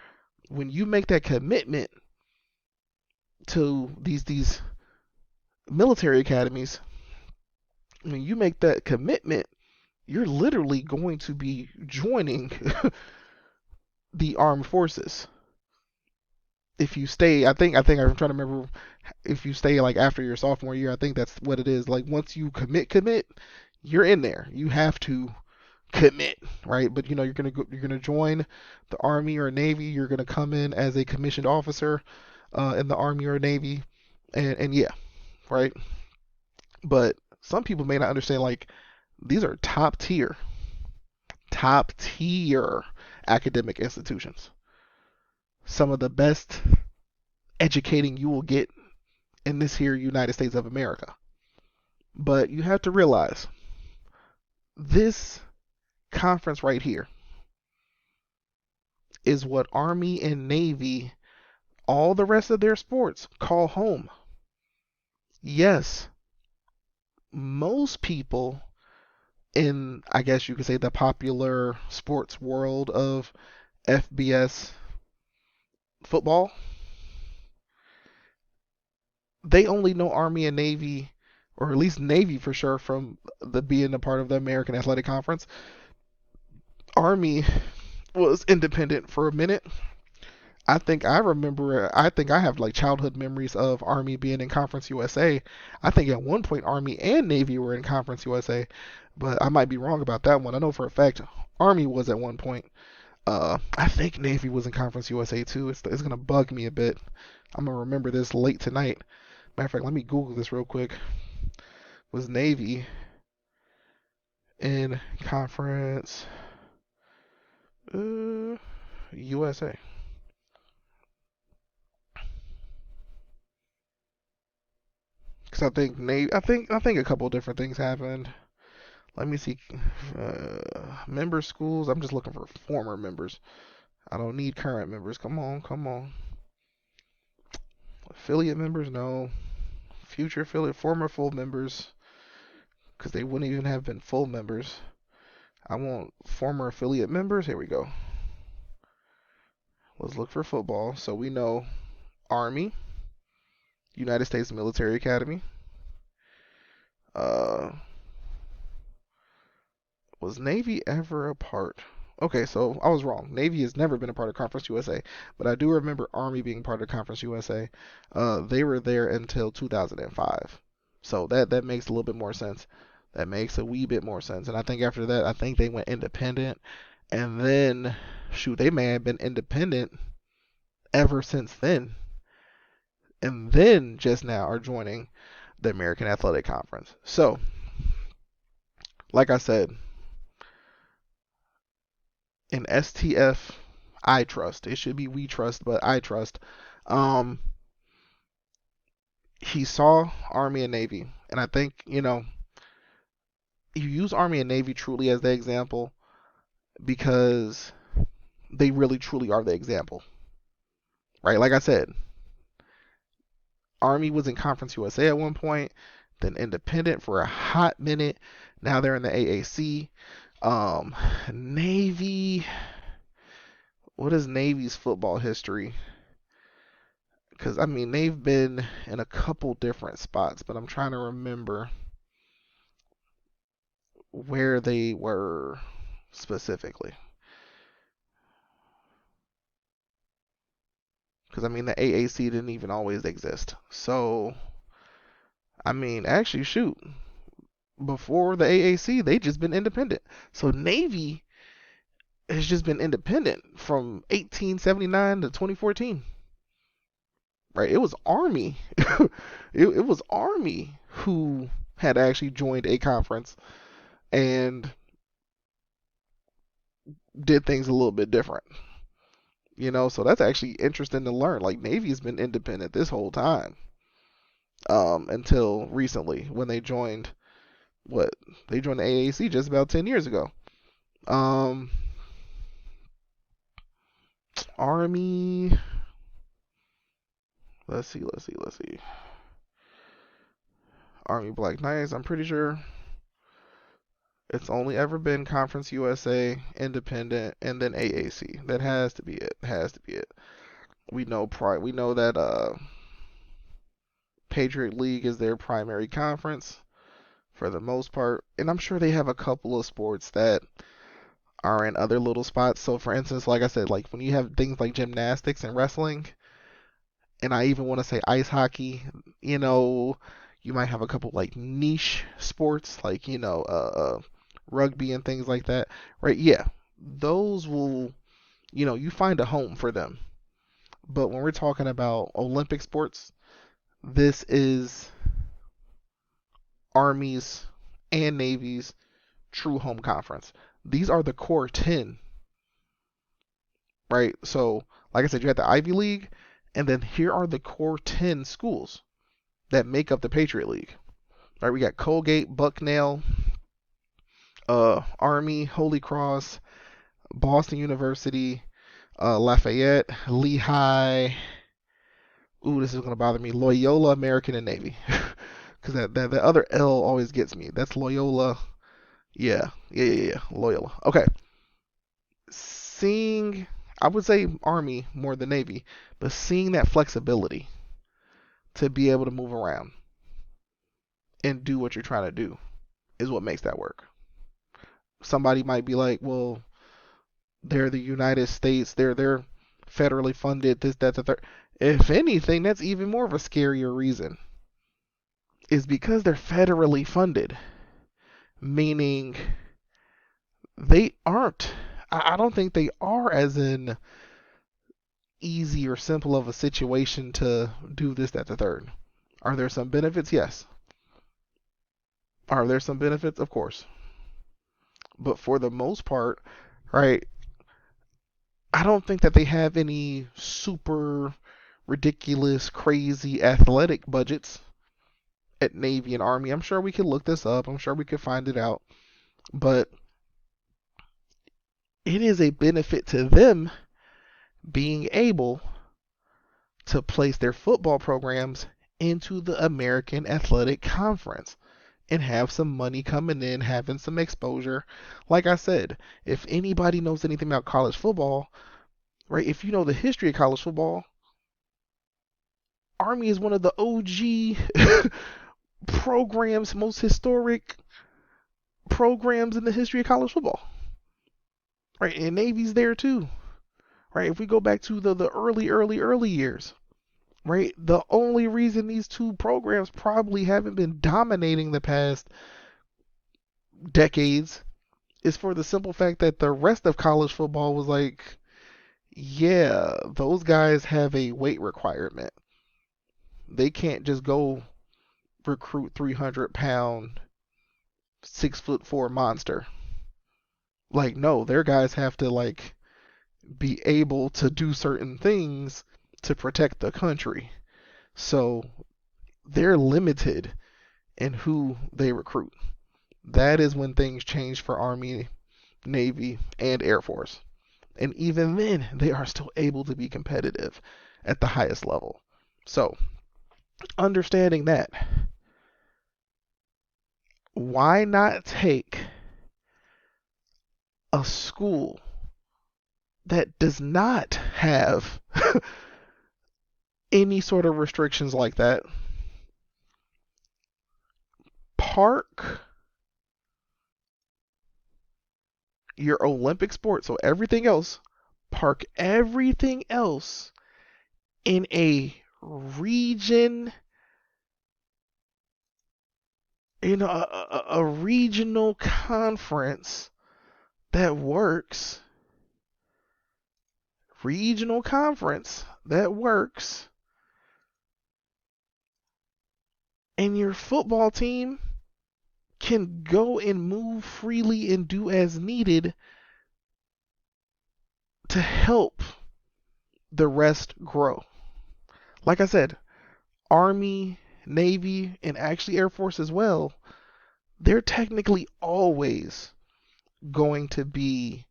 when you make that commitment to these military academies, when you make that commitment, you're literally going to be joining the armed forces. If you stay, I think I'm trying to remember, if you stay like after your sophomore year, I think that's what it is. Like once you commit, you're in there. You have to commit, right? But you're gonna join the Army or Navy. You're gonna come in as a commissioned officer in the Army or Navy, and yeah, right. But some people may not understand, like, these are top tier academic institutions. Some of the best educating you will get in this here United States of America. But you have to realize this conference right here is what Army and Navy, all the rest of their sports, call home. Yes, most people in, I guess you could say, the popular sports world of FBS football, they only know Army and Navy, or at least Navy for sure, from the being a part of the American Athletic Conference. Army was independent for a minute. I think I have like childhood memories of Army being in Conference USA. I think at one point Army and Navy were in Conference USA, but I might be wrong about that one. I know for a fact Army was at one point. I think Navy was in Conference USA too. It's gonna bug me a bit. I'm gonna remember this late tonight. Matter of fact, let me Google this real quick. Was Navy in Conference USA? Because I think Navy, I think a couple of different things happened. Let me see. Member schools. I'm just looking for former members. I don't need current members. Come on, come on. Affiliate members, no. Future affiliate, former full members, because they wouldn't even have been full members. I want former affiliate members. Here we go. Let's look for football. So we know Army, United States Military Academy. Uh, was Navy ever a part? Okay, so I was wrong. Navy has never been a part of Conference USA, but I do remember Army being part of Conference USA. They were there until 2005, so that makes a little bit more sense. That makes a wee bit more sense. And I think after that, I think they went independent, and then shoot, they may have been independent ever since then, and then just now are joining the American Athletic Conference. So, like I said, in STF, I trust. It should be we trust, but I trust. Um, he saw Army and Navy, and I think you use Army and Navy truly as the example because they really truly are the example, right? Like I said, Army was in Conference USA at one point, then independent for a hot minute. Now they're in the AAC. Navy. What is Navy's football history? Because I mean they've been in a couple different spots, but I'm trying to remember where they were specifically. Because I mean the AAC didn't even always exist. So I mean actually shoot, before the AAC they just been independent. So Navy has just been independent from 1879 to 2014. Right? It was Army. it was Army who had actually joined a conference and did things a little bit different. So that's actually interesting to learn. Like Navy's been independent this whole time, until recently when they joined what they joined the AAC just about 10 years ago. Um, Army. Let's see. Army Black Knights. I'm pretty sure it's only ever been Conference USA, Independent, and then AAC. That has to be it. Has to be it. We know that Patriot League is their primary conference for the most part, and I'm sure they have a couple of sports that are in other little spots. So for instance, like I said, like when you have things like gymnastics and wrestling, and I even want to say ice hockey, you might have a couple like niche sports like rugby and things like that, right? Yeah, those will, you find a home for them. But when we're talking about Olympic sports, this is Army's and Navy's true home conference. These are the core 10, right? So, like I said, you had the Ivy League, and then here are the core 10 schools that make up the Patriot League. All right, we got Colgate, Bucknell, Army, Holy Cross, Boston University, Lafayette, Lehigh. Ooh, this is gonna bother me. Loyola, American, and Navy, because that other L always gets me. That's Loyola. Yeah. Loyola. Okay. Seeing, I would say Army more than Navy, but seeing that flexibility to be able to move around and do what you're trying to do is what makes that work. Somebody might be like, well, they're the United States, they're federally funded, this, that, the third. If anything, that's even more of a scarier reason. Is because they're federally funded, meaning they aren't. I don't think they are as in easy or simple of a situation to do this, that, the third. Are there some benefits? Yes. Are there some benefits? Of course. But for the most part, right, I don't think that they have any super ridiculous, crazy athletic budgets at Navy and Army. I'm sure we could look this up. I'm sure we could find it out. But it is a benefit to them being able to place their football programs into the American Athletic Conference and have some money coming in, having some exposure. Like I said, if anybody knows anything about college football, right? If you know the history of college football, Army is one of the OG programs, most historic programs in the history of college football, right? And Navy's there too, right? If we go back to the early years, right? The only reason these two programs probably haven't been dominating the past decades is for the simple fact that the rest of college football was like, yeah, those guys have a weight requirement. They can't just go recruit 300-pound, 6'4" monster. Like, no, their guys have to like be able to do certain things to protect the country. So they're limited in who they recruit. That is when things change for Army, Navy, and Air Force. And even then, they are still able to be competitive at the highest level. So, understanding that, why not take a school that does not have any sort of restrictions like that, park your Olympic sport, so everything else, park everything else in a region, a regional conference that works, and your football team can go and move freely and do as needed to help the rest grow. Like I said, Army, Navy, and actually Air Force as well, they're technically always going to be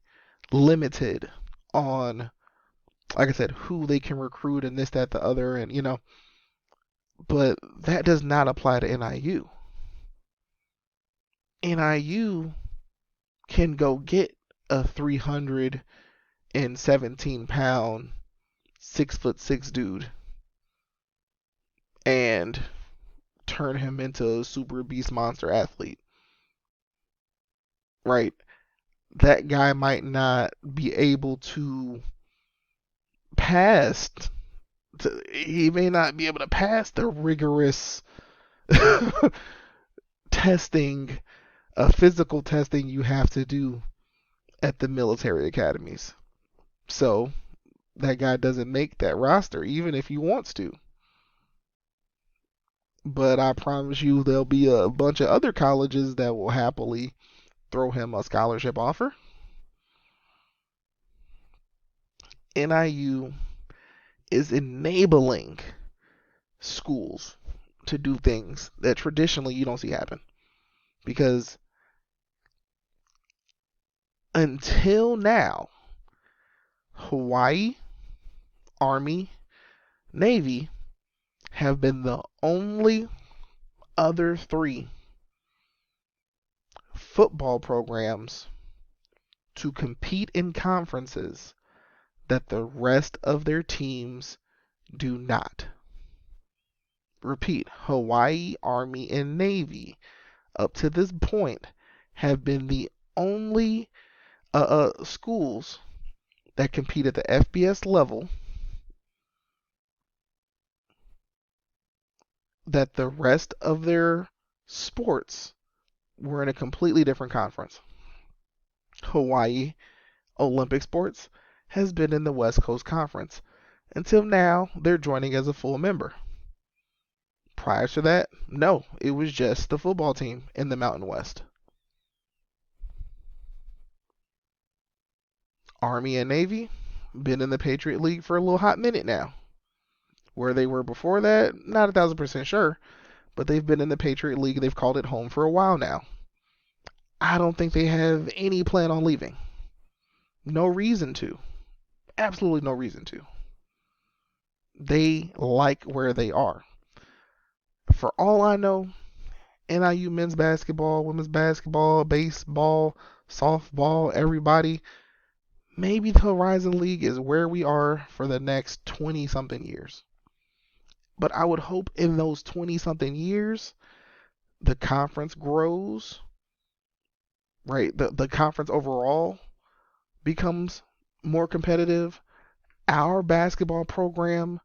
limited on, like I said, who they can recruit and this, that, the other, and but that does not apply to NIU. NIU can go get a 317-pound, 6'6" dude and turn him into a super beast monster athlete, right? That guy might not be able to pass. He may not be able to pass the rigorous testing, physical testing you have to do at the military academies. So that guy doesn't make that roster, even if he wants to. But I promise you, there'll be a bunch of other colleges that will happily throw him a scholarship offer. NIU is enabling schools to do things that traditionally you don't see happen. Because until now, Hawaii, Army, Navy have been the only other three football programs to compete in conferences that the rest of their teams do not. Repeat, Hawaii, Army, and Navy, up to this point, have been the only schools that compete at the FBS level that the rest of their sports were in a completely different conference. Hawaii Olympic Sports has been in the West Coast Conference. Until now, they're joining as a full member. Prior to that, no, it was just the football team in the Mountain West. Army and Navy, been in the Patriot League for a little hot minute now. Where they were before that, not 1,000% sure, but they've been in the Patriot League. They've called it home for a while now. I don't think they have any plan on leaving. No reason to. Absolutely no reason to. They like where they are. For all I know, NIU men's basketball, women's basketball, baseball, softball, everybody, maybe the Horizon League is where we are for the next 20 something years. But I would hope in those 20 something years, the conference grows, right? The conference overall becomes more competitive. Our basketball program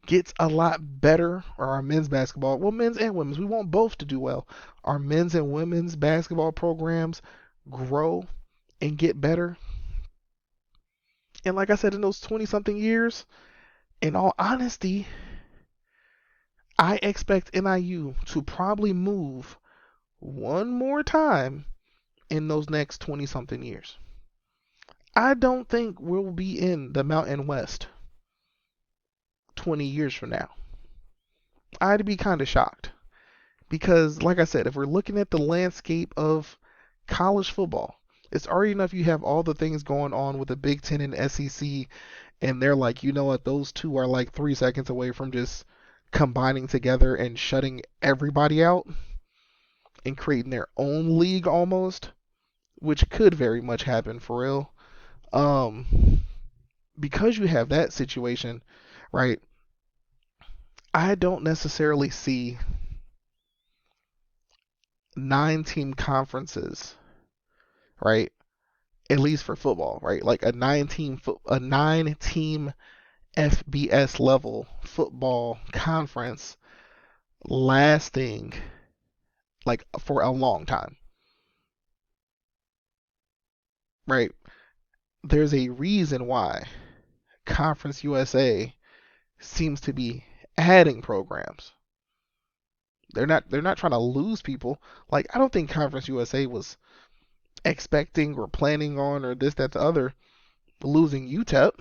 gets a lot better, or our men's basketball, well, men's and women's, we want both to do well. Our men's and women's basketball programs grow and get better. And like I said, in those 20 something years, in all honesty, I expect NIU to probably move one more time in those next 20 something years. I don't think we'll be in the Mountain West 20 years from now. I'd be kind of shocked. Because, like I said, if we're looking at the landscape of college football, it's already enough you have all the things going on with the Big Ten and SEC, and they're like, you know what, those two are like 3 seconds away from just combining together and shutting everybody out and creating their own league almost, which could very much happen for real. Um, because you have that situation, right? I don't necessarily see 9 team conferences, right? At least for football, right? Like a 9 team FBS level football conference lasting like for a long time, right? There's a reason why Conference USA seems to be adding programs. They're not trying to lose people. Like I don't think Conference USA was expecting or planning on or this, that, the other losing UTEP,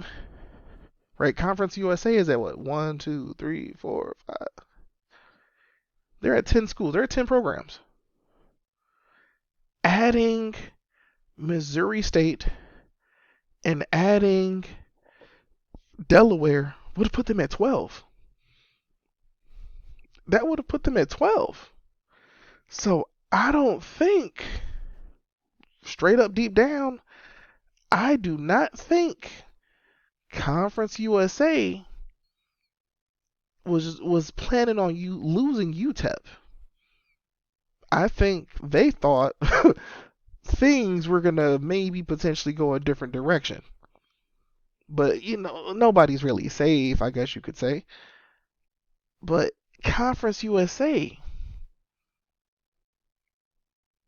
right? Conference USA is at what? One, two, three, four, five. They're at 10 schools. They're at 10 programs. Adding Missouri State and adding Delaware would have put them at 12. That would have put them at 12. So I don't think, straight up deep down, I do not think Conference USA was planning on you losing UTEP. I think they thought things were gonna maybe potentially go a different direction. But nobody's really safe, I guess you could say. But Conference USA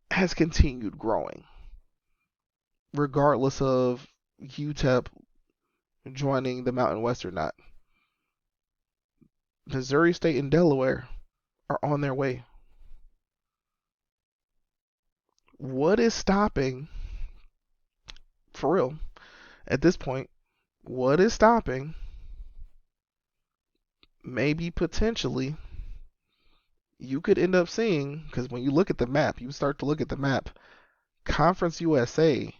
has continued growing, regardless of UTEP joining the Mountain West or not. Missouri State and Delaware are on their way. What is stopping, for real, at this point, what is stopping, maybe potentially, you could end up seeing, because when you look at the map, you start to look at the map, Conference USA,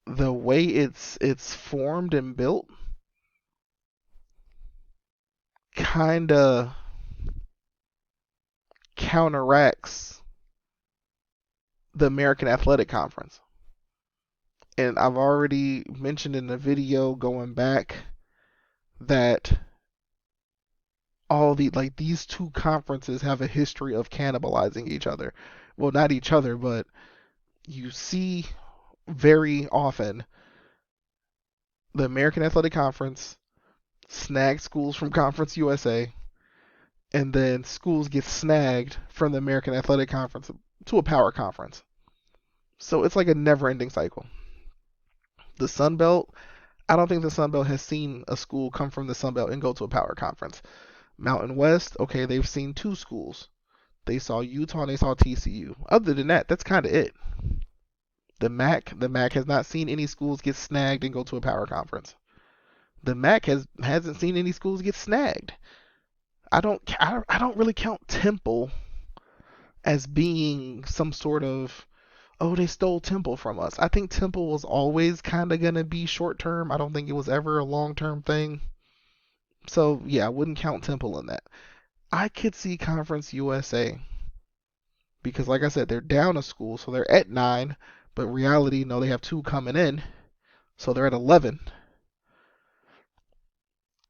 the way it's formed and built, kind of counteracts the American Athletic Conference. And I've already mentioned in the video going back that these two conferences have a history of cannibalizing each other. Well, not each other, but you see very often the American Athletic Conference snag schools from Conference USA, and then schools get snagged from the American Athletic Conference to a power conference. So it's like a never-ending cycle. The Sun Belt, I don't think the Sun Belt has seen a school come from the Sun Belt and go to a power conference. Mountain West, okay, they've seen 2 schools. They saw Utah and they saw TCU. Other than that, that's kind of it. The MAC has not seen any schools get snagged and go to a power conference. The MAC hasn't seen any schools get snagged. I don't really count Temple as being some sort of Oh, they stole Temple from us. I think Temple was always kind of going to be short term. I don't think it was ever a long term thing. So, yeah, I wouldn't count Temple in that. I could see Conference USA because, like I said, they're down a school, so they're at 9. But reality, no, they have 2 coming in, so they're at 11.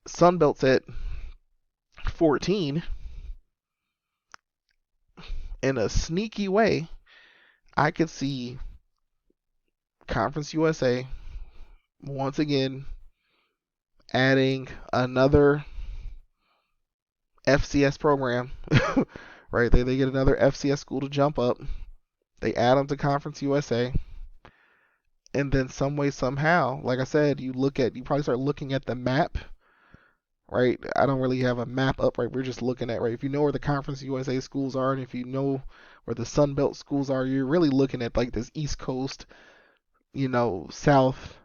Sunbelt's at 14. In a sneaky way, I could see Conference USA once again adding another FCS program. Right? They get another FCS school to jump up. They add them to Conference USA. And then some way, somehow, like I said, you probably start looking at the map, right? I don't really have a map up, right? We're just looking at, right? If you know where the Conference USA schools are, and if you know where the Sun Belt schools are, you're really looking at like this East Coast, South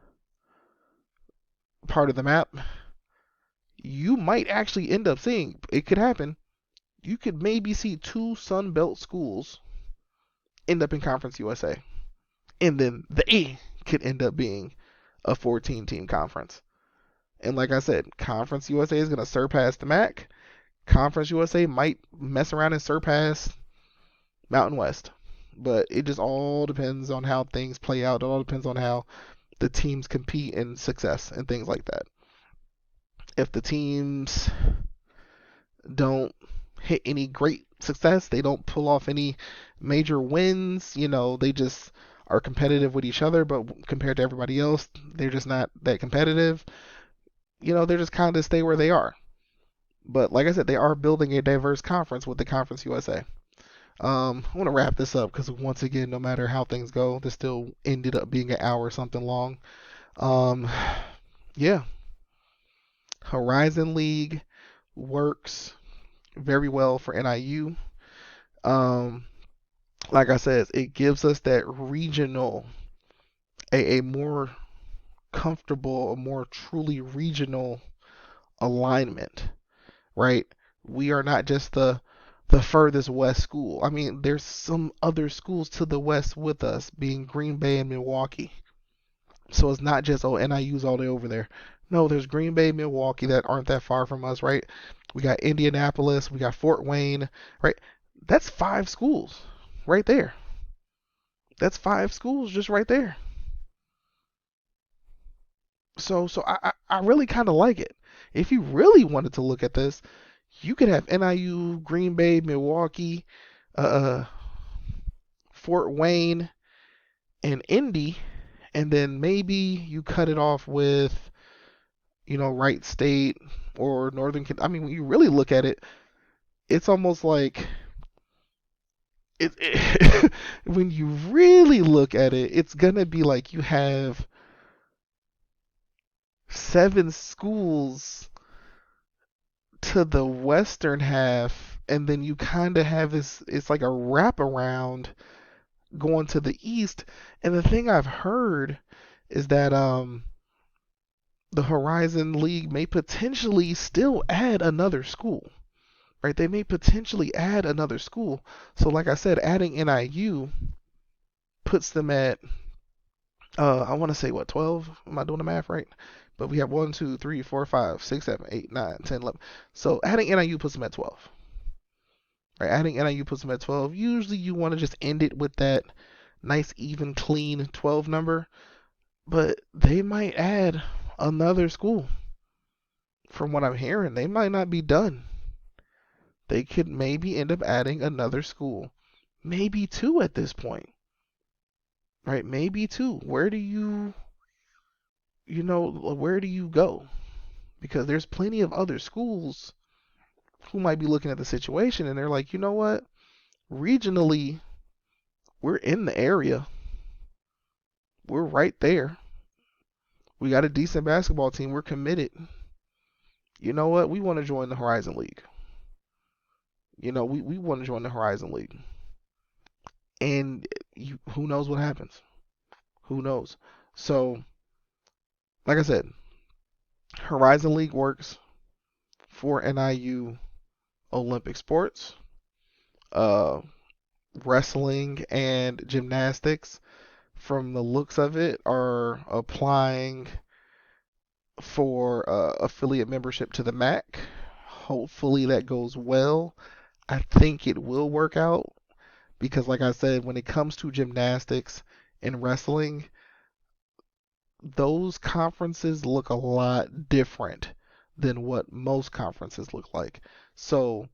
part of the map. You might actually end up seeing, it could happen, you could maybe see 2 Sun Belt schools end up in Conference USA. And then they could end up being a 14-team conference. And like I said, Conference USA is going to surpass the MAC. Conference USA might mess around and surpass Mountain West. But it just all depends on how things play out. It all depends on how the teams compete in success and things like that. If the teams don't hit any great success, they don't pull off any major wins, they just are competitive with each other, but compared to everybody else, they're just not that competitive. They're just kind of stay where they are. But like I said, they are building a diverse conference with the Conference USA. I want to wrap this up because once again, no matter how things go, this still ended up being an hour or something long. Um, yeah, Horizon League works very well for NIU. Like I said, it gives us that regional, a more comfortable, a more truly regional alignment, right? We are not just the furthest west school. I mean, there's some other schools to the west with us, being Green Bay and Milwaukee. So it's not just, oh, NIU's all the way over there. No, there's Green Bay, Milwaukee that aren't that far from us, right? We got Indianapolis, we got Fort Wayne, right? That's 5 schools right there. That's 5 schools just right there. So I really kind of like it. If you really wanted to look at this, you could have NIU, Green Bay, Milwaukee, uh, Fort Wayne, and Indy, and then maybe you cut it off with, Wright State or Northern. I mean, when you really look at it, it's almost like when you really look at it, it's gonna be like you have 7 schools to the western half, and then you kind of have this. It's like a wraparound going to the east. And the thing I've heard is that the Horizon League may potentially still add another school. Right? They may potentially add another school. So like I said, adding NIU puts them at I want to say what, 12? Am I doing the math right? But we have 1, 2, 3, 4, 5, 6, 7, 8, 9, 10, 11. So adding NIU puts them at 12. Right? Adding NIU puts them at 12. Usually you want to just end it with that nice, even, clean 12 number. But they might add another school. From what I'm hearing, they might not be done. They could maybe end up adding another school. Maybe 2 at this point. Right? Maybe 2. Where do where do you go? Because there's plenty of other schools who might be looking at the situation and they're like, you know what? Regionally, we're in the area. We're right there. We got a decent basketball team. We're committed. You know what? We want to join the Horizon League. We want to join the Horizon League. And who knows what happens? Who knows? So, like I said, Horizon League works for NIU Olympic sports. Uh, wrestling and gymnastics, from the looks of it, are applying for affiliate membership to the MAC. Hopefully that goes well. I think it will work out because, like I said, when it comes to gymnastics and wrestling, those conferences look a lot different than what most conferences look like. So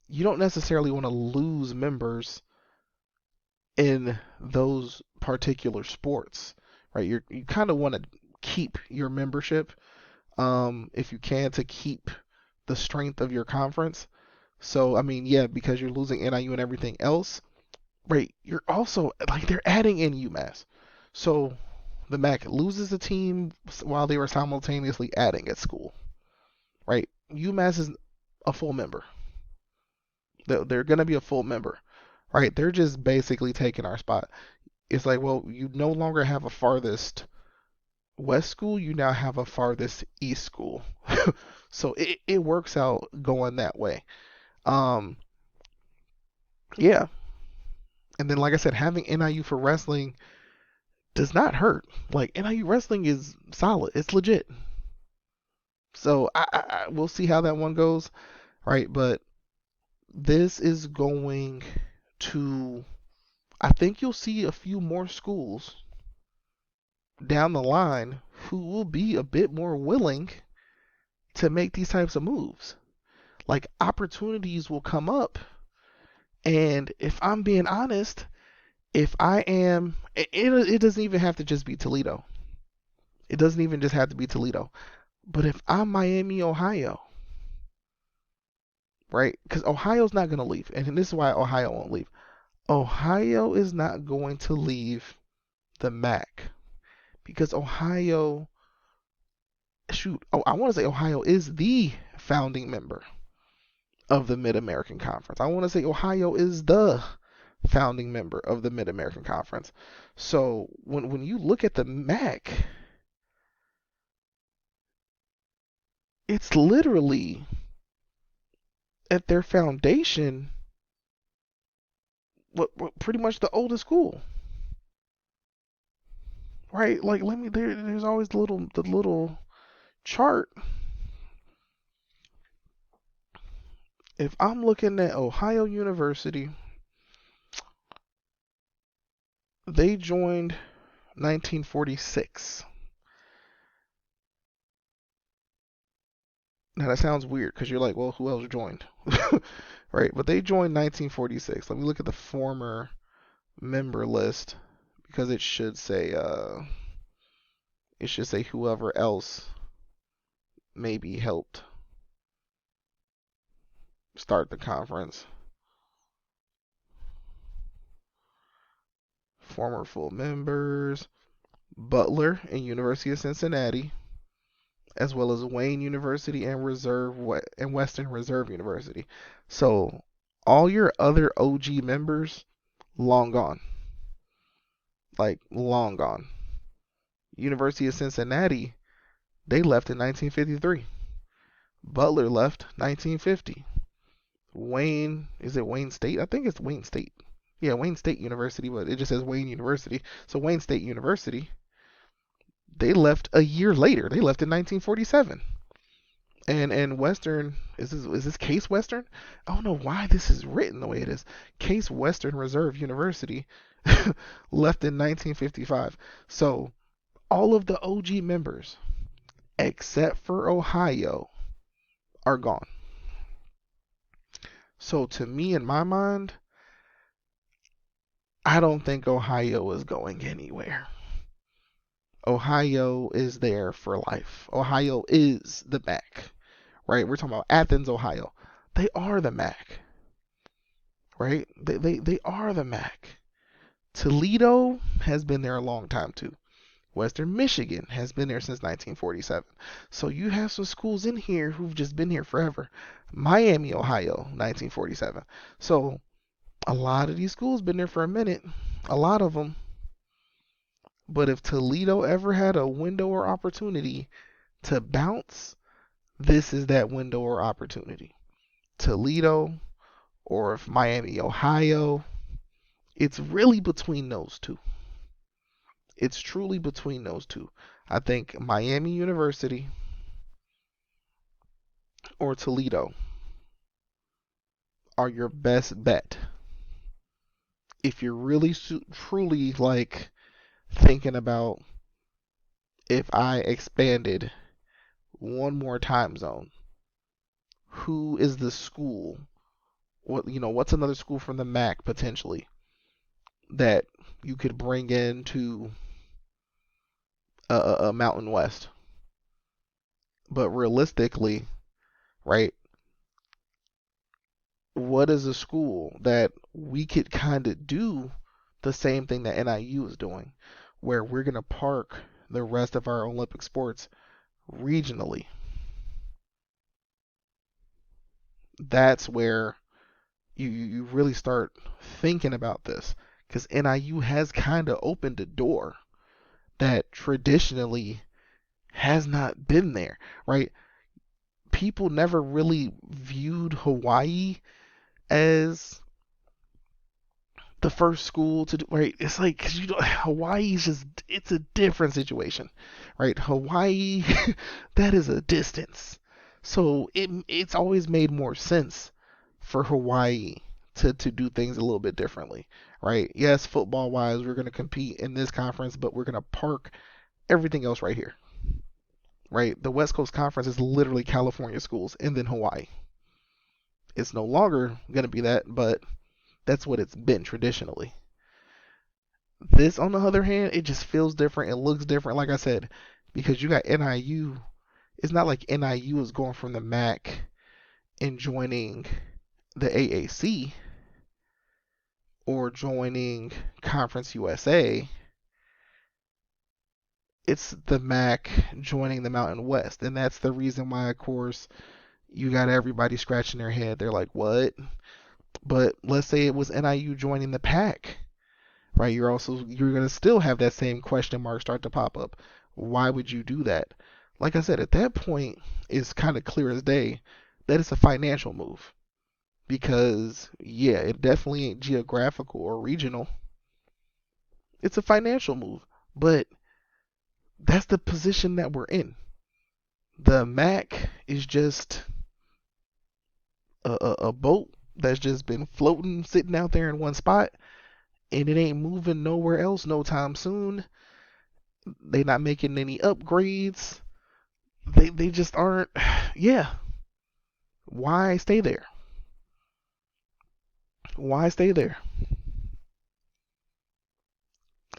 you don't necessarily want to lose members in those particular sports, right? You kind of want to keep your membership, if you can, to keep the strength of your conference. So I mean, yeah, because you're losing NIU and everything else, right? You're also like they're adding in UMass, so the MAC loses a team while they were simultaneously adding at school, right? UMass is a full member. They're going to be a full member, right? They're just basically taking our spot. It's like, well, you no longer have a farthest west school, you now have a farthest east school. So it works out going that way. Um, yeah. And then, like I said, having NIU for wrestling does not hurt. Like, NIU wrestling is solid, it's legit. So we'll see how that one goes, right? But this is going to, I think you'll see a few more schools down the line who will be a bit more willing to make these types of moves. Like, opportunities will come up, and if I'm being honest, if I am, it doesn't even have to just be Toledo. It doesn't even just have to be Toledo. But if I'm Miami, Ohio, right? Because Ohio's not going to leave, and this is why Ohio won't leave. Ohio is not going to leave the MAC because Ohio, shoot, oh, I want to say Ohio is the founding member of the Mid American Conference. I want to say Ohio is the founding member of the Mid American Conference. So when you look at the MAC, it's literally at their foundation what pretty much the oldest school, right? Like, there's always the little chart. If I'm looking at Ohio University, they joined 1946. Now that sounds weird because you're like, well, who else joined? Right? But they joined 1946. Let me look at the former member list because it should say whoever else maybe helped start the conference. Former full members: Butler and University of Cincinnati, as well as Wayne University and Western Reserve University. So all your other OG members, long gone, like long gone. University of Cincinnati, they left in 1953. Butler left 1950. Wayne, is it Wayne State? I think it's Wayne State. Yeah, Wayne State University, but it just says Wayne University. So Wayne State University, they left a year later. They left in 1947. And Western, is this Case Western? I don't know why this is written the way it is. Case Western Reserve University left in 1955. So all of the OG members, except for Ohio, are gone. So to me, in my mind, I don't think Ohio is going anywhere. Ohio is there for life. Ohio is the MAC, right? We're talking about Athens, Ohio. They are the MAC, right? They are the MAC. Toledo has been there a long time too. Western Michigan has been there since 1947. So you have some schools in here who've just been here forever. Miami, Ohio, 1947. So a lot of these schools been there for a minute. A lot of them. But if Toledo ever had a window or opportunity to bounce, this is that window or opportunity. Toledo, or if Miami, Ohio, It's really between those two. It's truly between those two. I think Miami University or Toledo are your best bet if you're really truly like thinking about, if I expanded one more time zone, who is the school? What's another school from the MAC potentially that you could bring into a Mountain West? But realistically, right? What is a school that we could kind of do the same thing that NIU is doing, where we're going to park the rest of our Olympic sports regionally? That's where you really start thinking about this, because NIU has kind of opened a door that traditionally has not been there, right? People never really viewed Hawaii as the first school to do, right? It's like, cause Hawaii's just, it's a different situation, right? Hawaii, that is a distance. So it's always made more sense for Hawaii to do things a little bit differently, right? Yes, football wise, we're going to compete in this conference, but we're going to park everything else right here, right? The West Coast Conference is literally California schools and then Hawaii. It's no longer going to be that, but that's what it's been traditionally. This, on the other hand, it just feels different. It looks different, like I said, because you got NIU. It's not like NIU is going from the MAC and joining the AAC or joining Conference USA. It's the MAC joining the Mountain West. And that's the reason why, of course, you got everybody scratching their head. They're like, what? But let's say it was NIU joining the PAC, right? You're going to still have that same question mark start to pop up. Why would you do that? Like I said, at that point, it's kind of clear as day that it's a financial move. Because, yeah, it definitely ain't geographical or regional. It's a financial move. But that's the position that we're in. The MAC is just a boat that's just been floating, sitting out there in one spot, and it ain't moving nowhere else no time soon. They not making any upgrades. They just aren't. Yeah. Why stay there? Why stay there?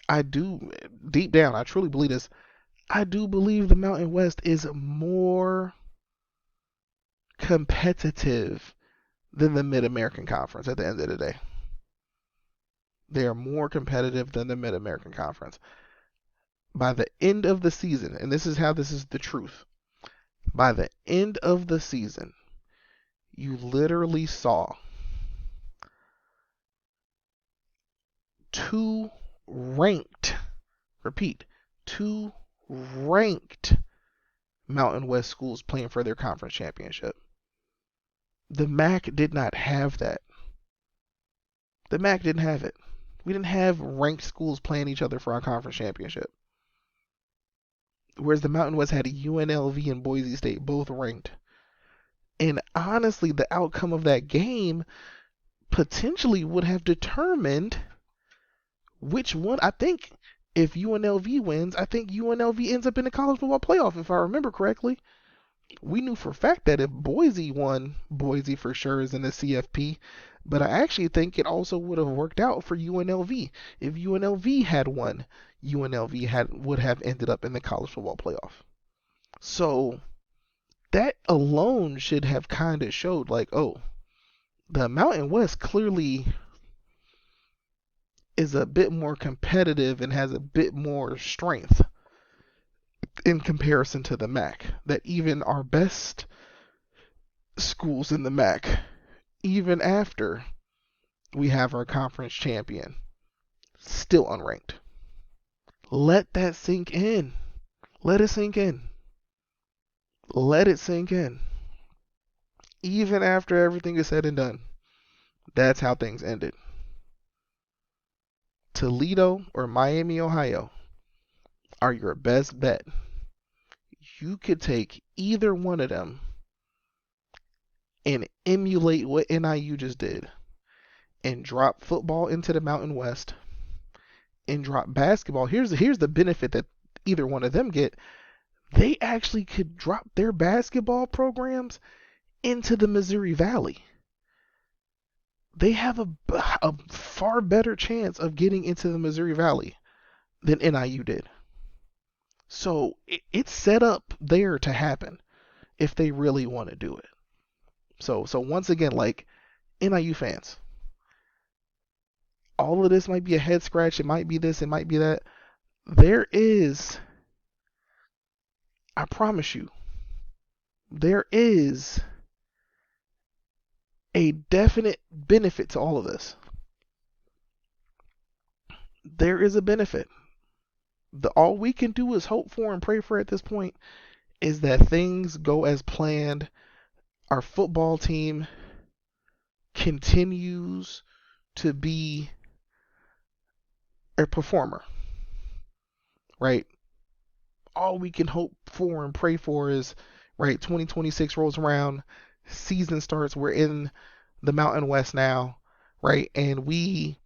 I do, deep down, I truly believe this. I do believe the Mountain West is more competitive than the Mid American Conference at the end of the day. They are more competitive than the Mid American Conference. By the end of the season, and this is the truth, by the end of the season, you literally saw two ranked, repeat, two ranked Mountain West schools playing for their conference championship. The MAC did not have that. The MAC didn't have it. We didn't have ranked schools playing each other for our conference championship. Whereas the Mountain West had UNLV and Boise State both ranked. And honestly, the outcome of that game potentially would have determined which one. I think if UNLV wins, I think UNLV ends up in the college football playoff, if I remember correctly. We knew for a fact that if Boise won, Boise for sure is in the CFP. But I actually think it also would have worked out for UNLV. If UNLV had won, would have ended up in the college football playoff. So that alone should have kind of showed like, oh, the Mountain West clearly is a bit more competitive and has a bit more strength in comparison to the MAC. That even our best schools in the MAC, even after we have our conference champion, still unranked. Let that sink in. Let it sink in. Let it sink in. Even after everything is said and done, that's how things ended. Toledo or Miami, Ohio are your best bet. You could take either one of them and emulate what NIU just did and drop football into the Mountain West and drop basketball. Here's the benefit that either one of them get. They actually could drop their basketball programs into the Missouri Valley. They have a far better chance of getting into the Missouri Valley than NIU did. So it's set up there to happen if they really want to do it. So once again, like NIU fans, all of this might be a head scratch. It might be this. It might be that. There is, I promise you, there is a definite benefit to all of this. There is a benefit. All we can do is hope for and pray for at this point is that things go as planned. Our football team continues to be a performer, right? All we can hope for and pray for is, right, 2026 rolls around, season starts, we're in the Mountain West now, right? And we,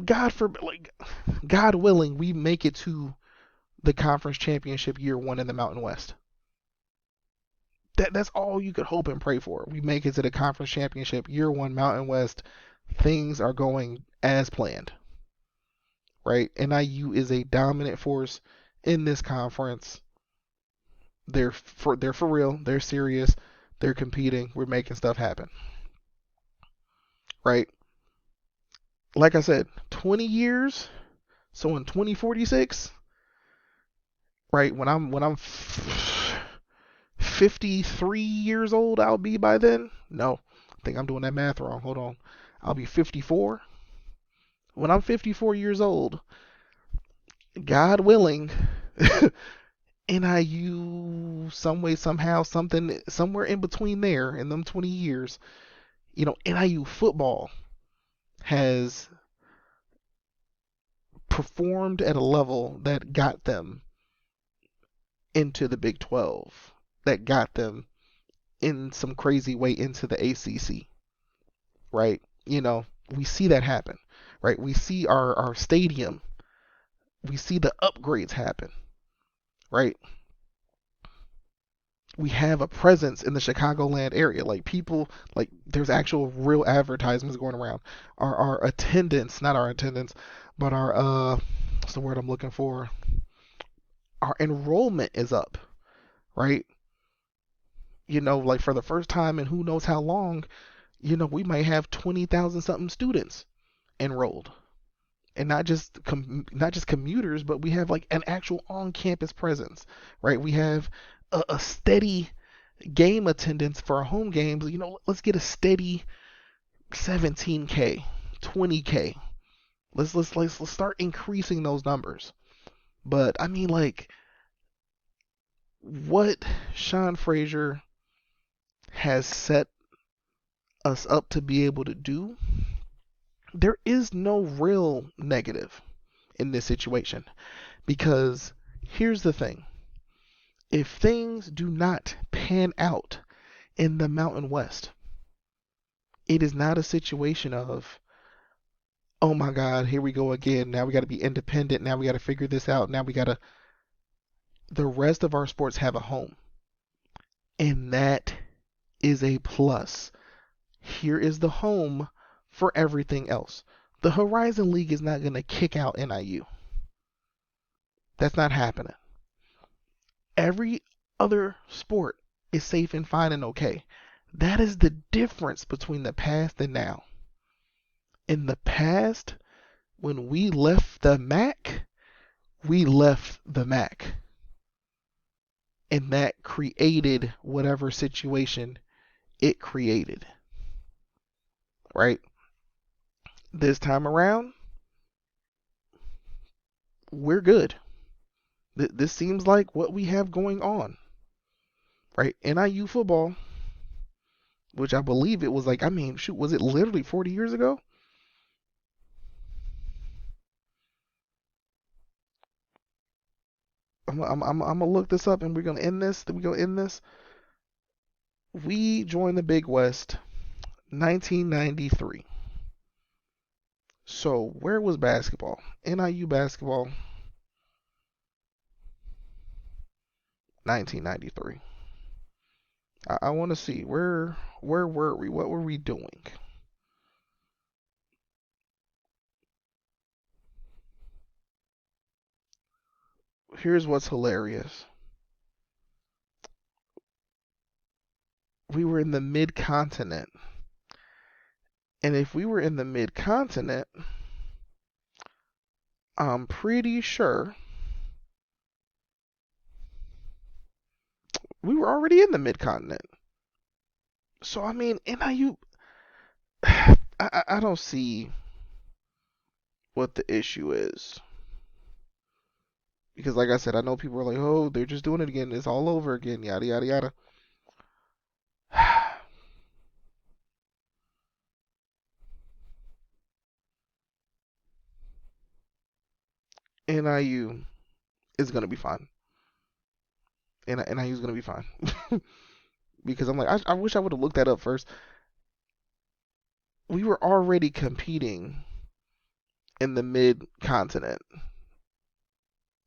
God willing, we make it to the conference championship year one in the Mountain West. That's all you could hope and pray for. We make it to the conference championship year one, Mountain West. Things are going as planned, right? NIU is a dominant force in this conference. They're for real. They're serious. They're competing. We're making stuff happen, right? Like I said, 20 years. So in 2046, right? When I'm 53 years old, I'll be by then. No, I think I'm doing that math wrong. Hold on. I'll be 54. When I'm 54 years old, God willing, NIU, some way, somehow, something, somewhere in between there, in them 20 years, NIU football has performed at a level that got them into the Big 12, that got them in some crazy way into the ACC, right? We see that happen, right? We see our stadium, we see the upgrades happen, right? We have a presence in the Chicagoland area. Like people, like there's actual real advertisements going around. Our attendance, not our attendance, but our what's the word I'm looking for? Our enrollment is up, right? Like for the first time in who knows how long, we might have 20,000 something students enrolled. And not just commuters, but we have like an actual on-campus presence, right? We have a steady game attendance for our home games. Let's get a steady 17K, 20K. Let's start increasing those numbers. But I mean, like, what Sean Frazier has set us up to be able to do, there is no real negative in this situation. Because here's the thing. If things do not pan out in the Mountain West, it is not a situation of, oh my God, here we go again. Now we got to be independent. Now we got to figure this out. Now we got to. The rest of our sports have a home. And that is a plus. Here is the home for everything else. The Horizon League is not going to kick out NIU. That's not happening. Every other sport is safe and fine and okay. That is the difference between the past and now. In the past, when we left the MAC, we left the MAC. And that created whatever situation it created. Right? This time around, we're good. This seems like what we have going on. Right? NIU football, which I believe it was like, was it literally 40 years ago? I'm gonna look this up and we're gonna end this. We're gonna end this. We joined the Big West 1993. So where was basketball? NIU basketball 1993. I want to see where were we? What were we doing? Here's what's hilarious. We were in the mid-continent. And if we were in the mid-continent, I'm pretty sure we were already in the mid-continent. So I mean, NIU, I don't see what the issue is. Because like I said, I know people are like, oh, they're just doing it again. It's all over again, yada yada yada. NIU is gonna be fine. NIU is gonna be fine. Because I'm like, I wish I would have looked that up first. We were already competing in the mid continent,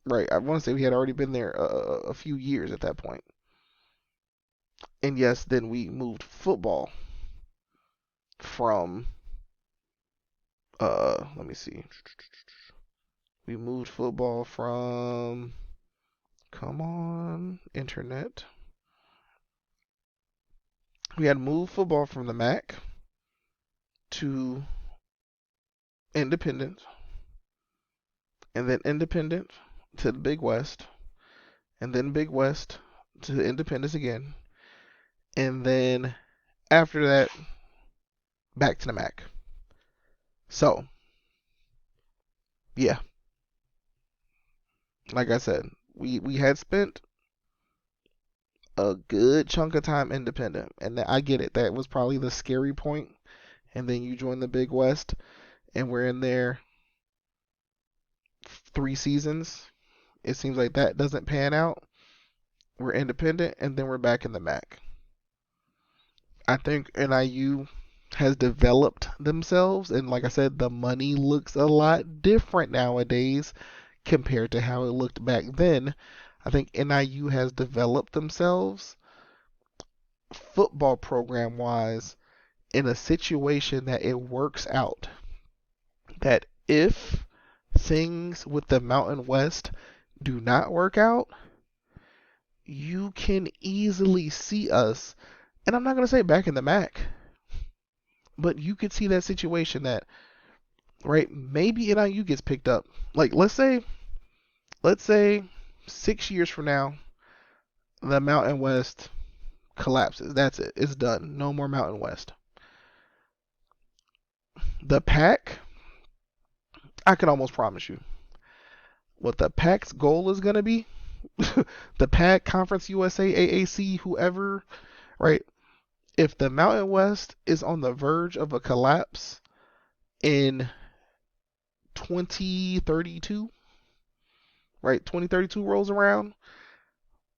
right? I want to say we had already been there a few years at that point. And yes, then we moved football from let me see. We moved football from, come on, internet. We had moved football from the MAC to independent, and then independent to the Big West, and then Big West to the independence again, and then after that, back to the MAC. So, yeah, like I said, we had spent a good chunk of time independent, and I get it. That was probably the scary point. And then you join the Big West, and we're in there 3 seasons. It seems like that doesn't pan out. We're independent, and then we're back in the MAC. I think NIU has developed themselves, and like I said, the money looks a lot different nowadays compared to how it looked back then. I think NIU has developed themselves football program wise in a situation that it works out. That if things with the Mountain West do not work out, you can easily see us, and I'm not going to say back in the MAC, but you could see that situation that, right, maybe NIU gets picked up. Like, let's say 6 years from now, the Mountain West collapses. That's it. It's done. No more Mountain West. The Pac, I can almost promise you what the Pac's goal is going to be. The Pac, Conference USA, AAC, whoever, right? If the Mountain West is on the verge of a collapse in 2032, right? 2032 rolls around,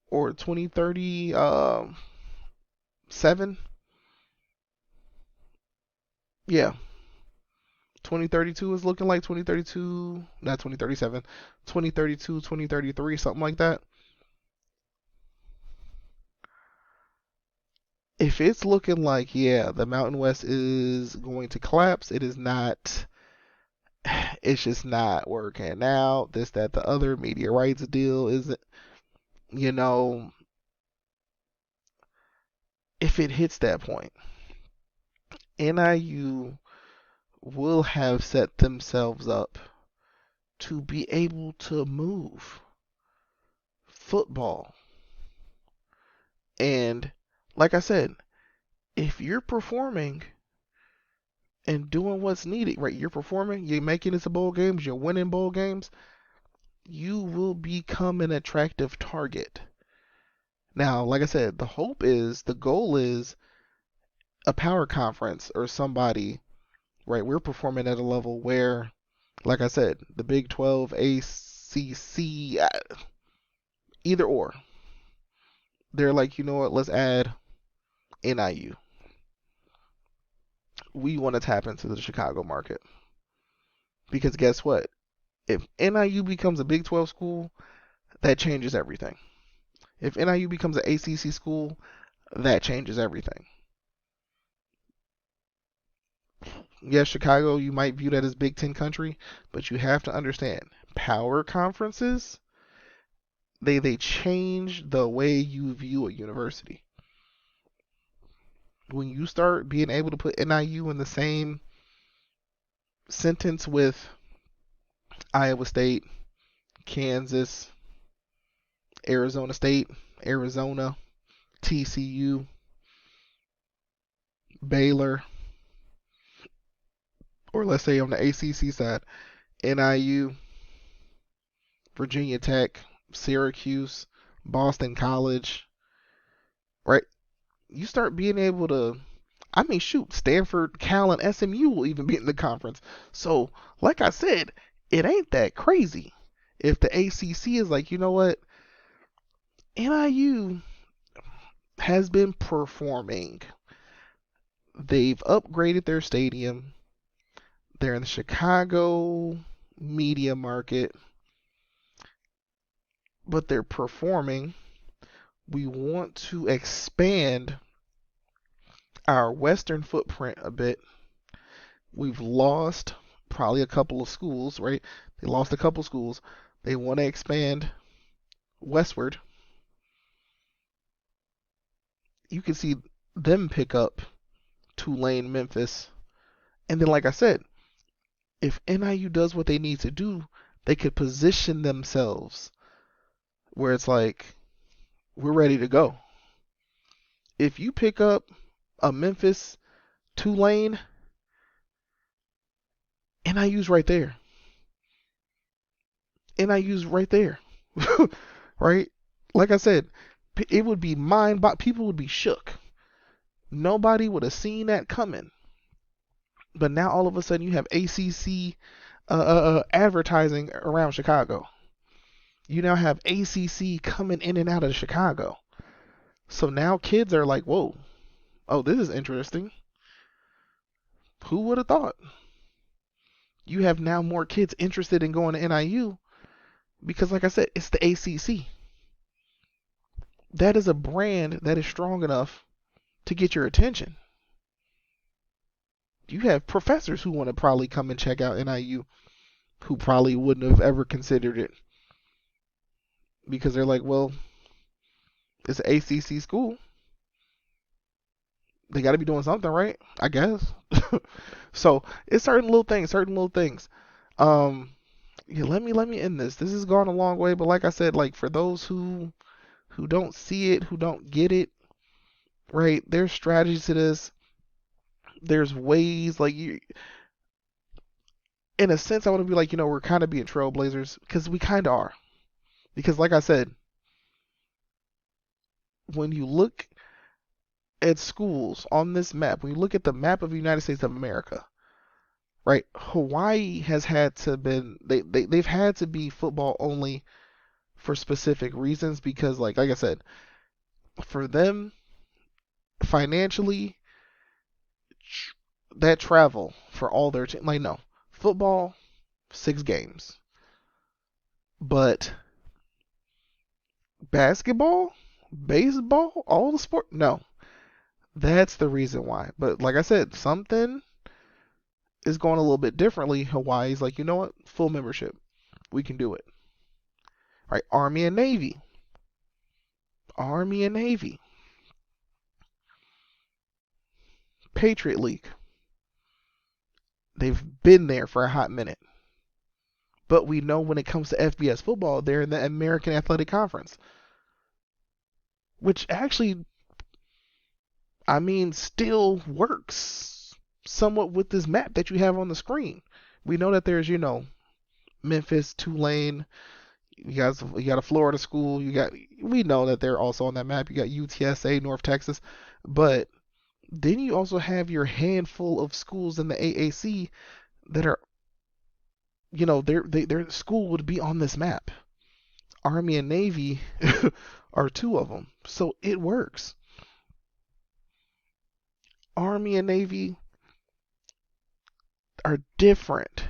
or 2037, yeah. 2032 is looking like 2032, not 2037, 2032, 2033, something like that. If it's looking like, yeah, the Mountain West is going to collapse, it is not, it's just not working out. This, that, the other media rights deal isn't, you know, if it hits that point, NIU will have set themselves up to be able to move football. And like I said, if you're performing and doing what's needed, right? You're performing, you're making it to bowl games, you're winning bowl games, you will become an attractive target. Now, like I said, the goal is a power conference or somebody, right? We're performing at a level where, like I said, the Big 12, ACC, Either or. They're like, you know what? Let's add NIU. We want to tap into the Chicago market because guess what? If NIU becomes a Big 12 school, that changes everything. If NIU becomes an ACC school, that changes everything. Yes, Chicago, you might view that as Big Ten country, but you have to understand power conferences, they change the way you view a university. When you start being able to put NIU in the same sentence with Iowa State, Kansas, Arizona State, Arizona, TCU, Baylor, or let's say on the ACC side, NIU, Virginia Tech, Syracuse, Boston College, right? You start being able to, I mean, shoot, Stanford, Cal, and SMU will even be in the conference. So, like I said, it ain't that crazy. If the ACC is like, you know what, NIU has been performing. They've upgraded their stadium. They're in the Chicago media market, but they're performing. We want to expand our Western footprint a bit. We've lost probably a couple of schools, right? They lost a couple schools. They want to expand westward. You can see them pick up Tulane, Memphis. And then, like I said, if NIU does what they need to do, they could position themselves where it's like, we're ready to go. If you pick up a Memphis, Tulane, NIU's right there. NIU's right there. Right? Like I said, it would be people would be shook. Nobody would have seen that coming. But now all of a sudden you have ACC advertising around Chicago. You now have ACC coming in and out of Chicago. So now kids are like, whoa, oh, this is interesting. Who would have thought? You have now more kids interested in going to NIU because, like I said, it's the ACC. That is a brand that is strong enough to get your attention. You have professors who want to probably come and check out NIU who probably wouldn't have ever considered it because they're like, well, it's an ACC school. They got to be doing something, right? I guess. So it's certain little things. Yeah, let me end this. This has gone a long way, but like I said, like for those who don't see it, who don't get it, right? There's strategies to this. There's ways, like you, in a sense, I want to be like, we're kind of being trailblazers because we kind of are. Because like I said, when you look at schools on this map, when you look at the map of the United States of America, right? Hawaii has had to been they've had to be football only for specific reasons because like I said, for them financially that travel for all their like no football 6 games, but basketball, baseball, all the sport no, that's the reason why. But like I said, something is going a little bit differently. Hawaii's like, you know what, full membership, we can do it. Right, Army and Navy, Patriot League. They've been there for a hot minute. But we know when it comes to FBS football, they're in the American Athletic Conference. Which actually, I mean, still works somewhat with this map that you have on the screen. We know that there's, Memphis, Tulane, you got a Florida school, we know that they're also on that map. You got UTSA, North Texas, but then you also have your handful of schools in the AAC that are, their school would be on this map. Army and Navy are two of them. So it works. Army and Navy are different,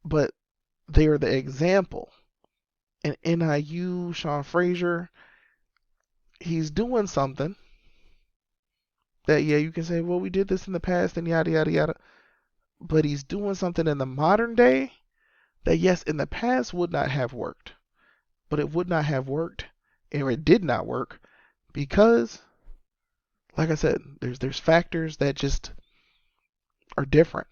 but they are the example. And NIU, Sean Frazier, he's doing something that, yeah, you can say, well, we did this in the past and yada, yada, yada. But he's doing something in the modern day that, yes, in the past would not have worked. But it would not have worked, or it did not work, because, like I said, there's factors that just are different.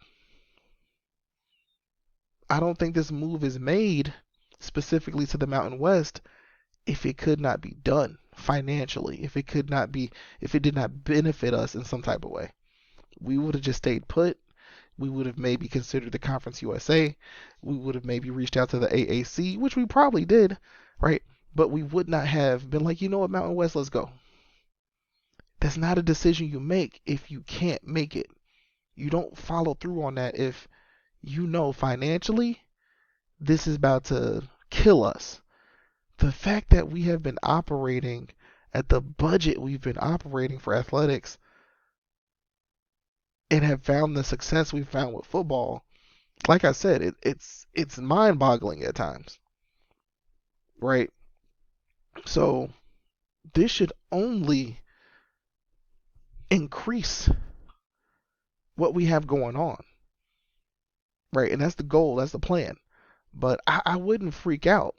I don't think this move is made specifically to the Mountain West if it could not be done financially, if it did not benefit us in some type of way. We would have just stayed put. We would have maybe considered the Conference USA. We would have maybe reached out to the AAC, which we probably did, right? But we would not have been like, you know what, Mountain West, let's go. That's not a decision you make if you can't make it. You don't follow through on that if you know financially this is about to kill us. The fact that we have been operating at the budget we've been operating for athletics and have found the success we've found with football, like I said, it's mind-boggling at times, right? So this should only increase what we have going on, right? And that's the goal, that's the plan. But I wouldn't freak out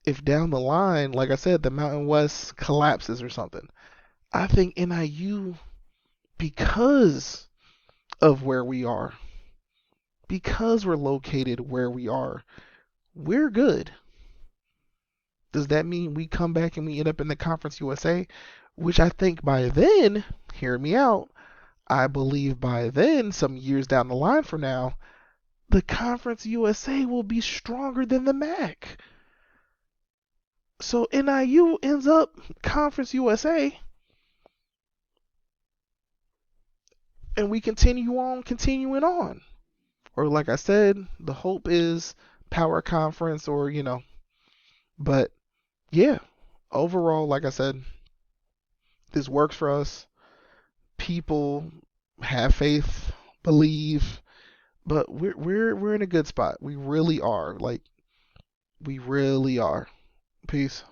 if down the line, like I said, the Mountain West collapses or something. I think NIU, because of where we are, because we're located where we are, we're good. Does that mean we come back and we end up in the Conference USA? Which I think by then, hear me out, I believe by then, some years down the line from now, the Conference USA will be stronger than the MAC. So NIU ends up Conference USA, and we continue on continuing on. Or like I said, the hope is Power Conference, or but yeah, overall, like I said, this works for us. People have faith, believe, but we're in a good spot. We really are. Like, we really are. Peace.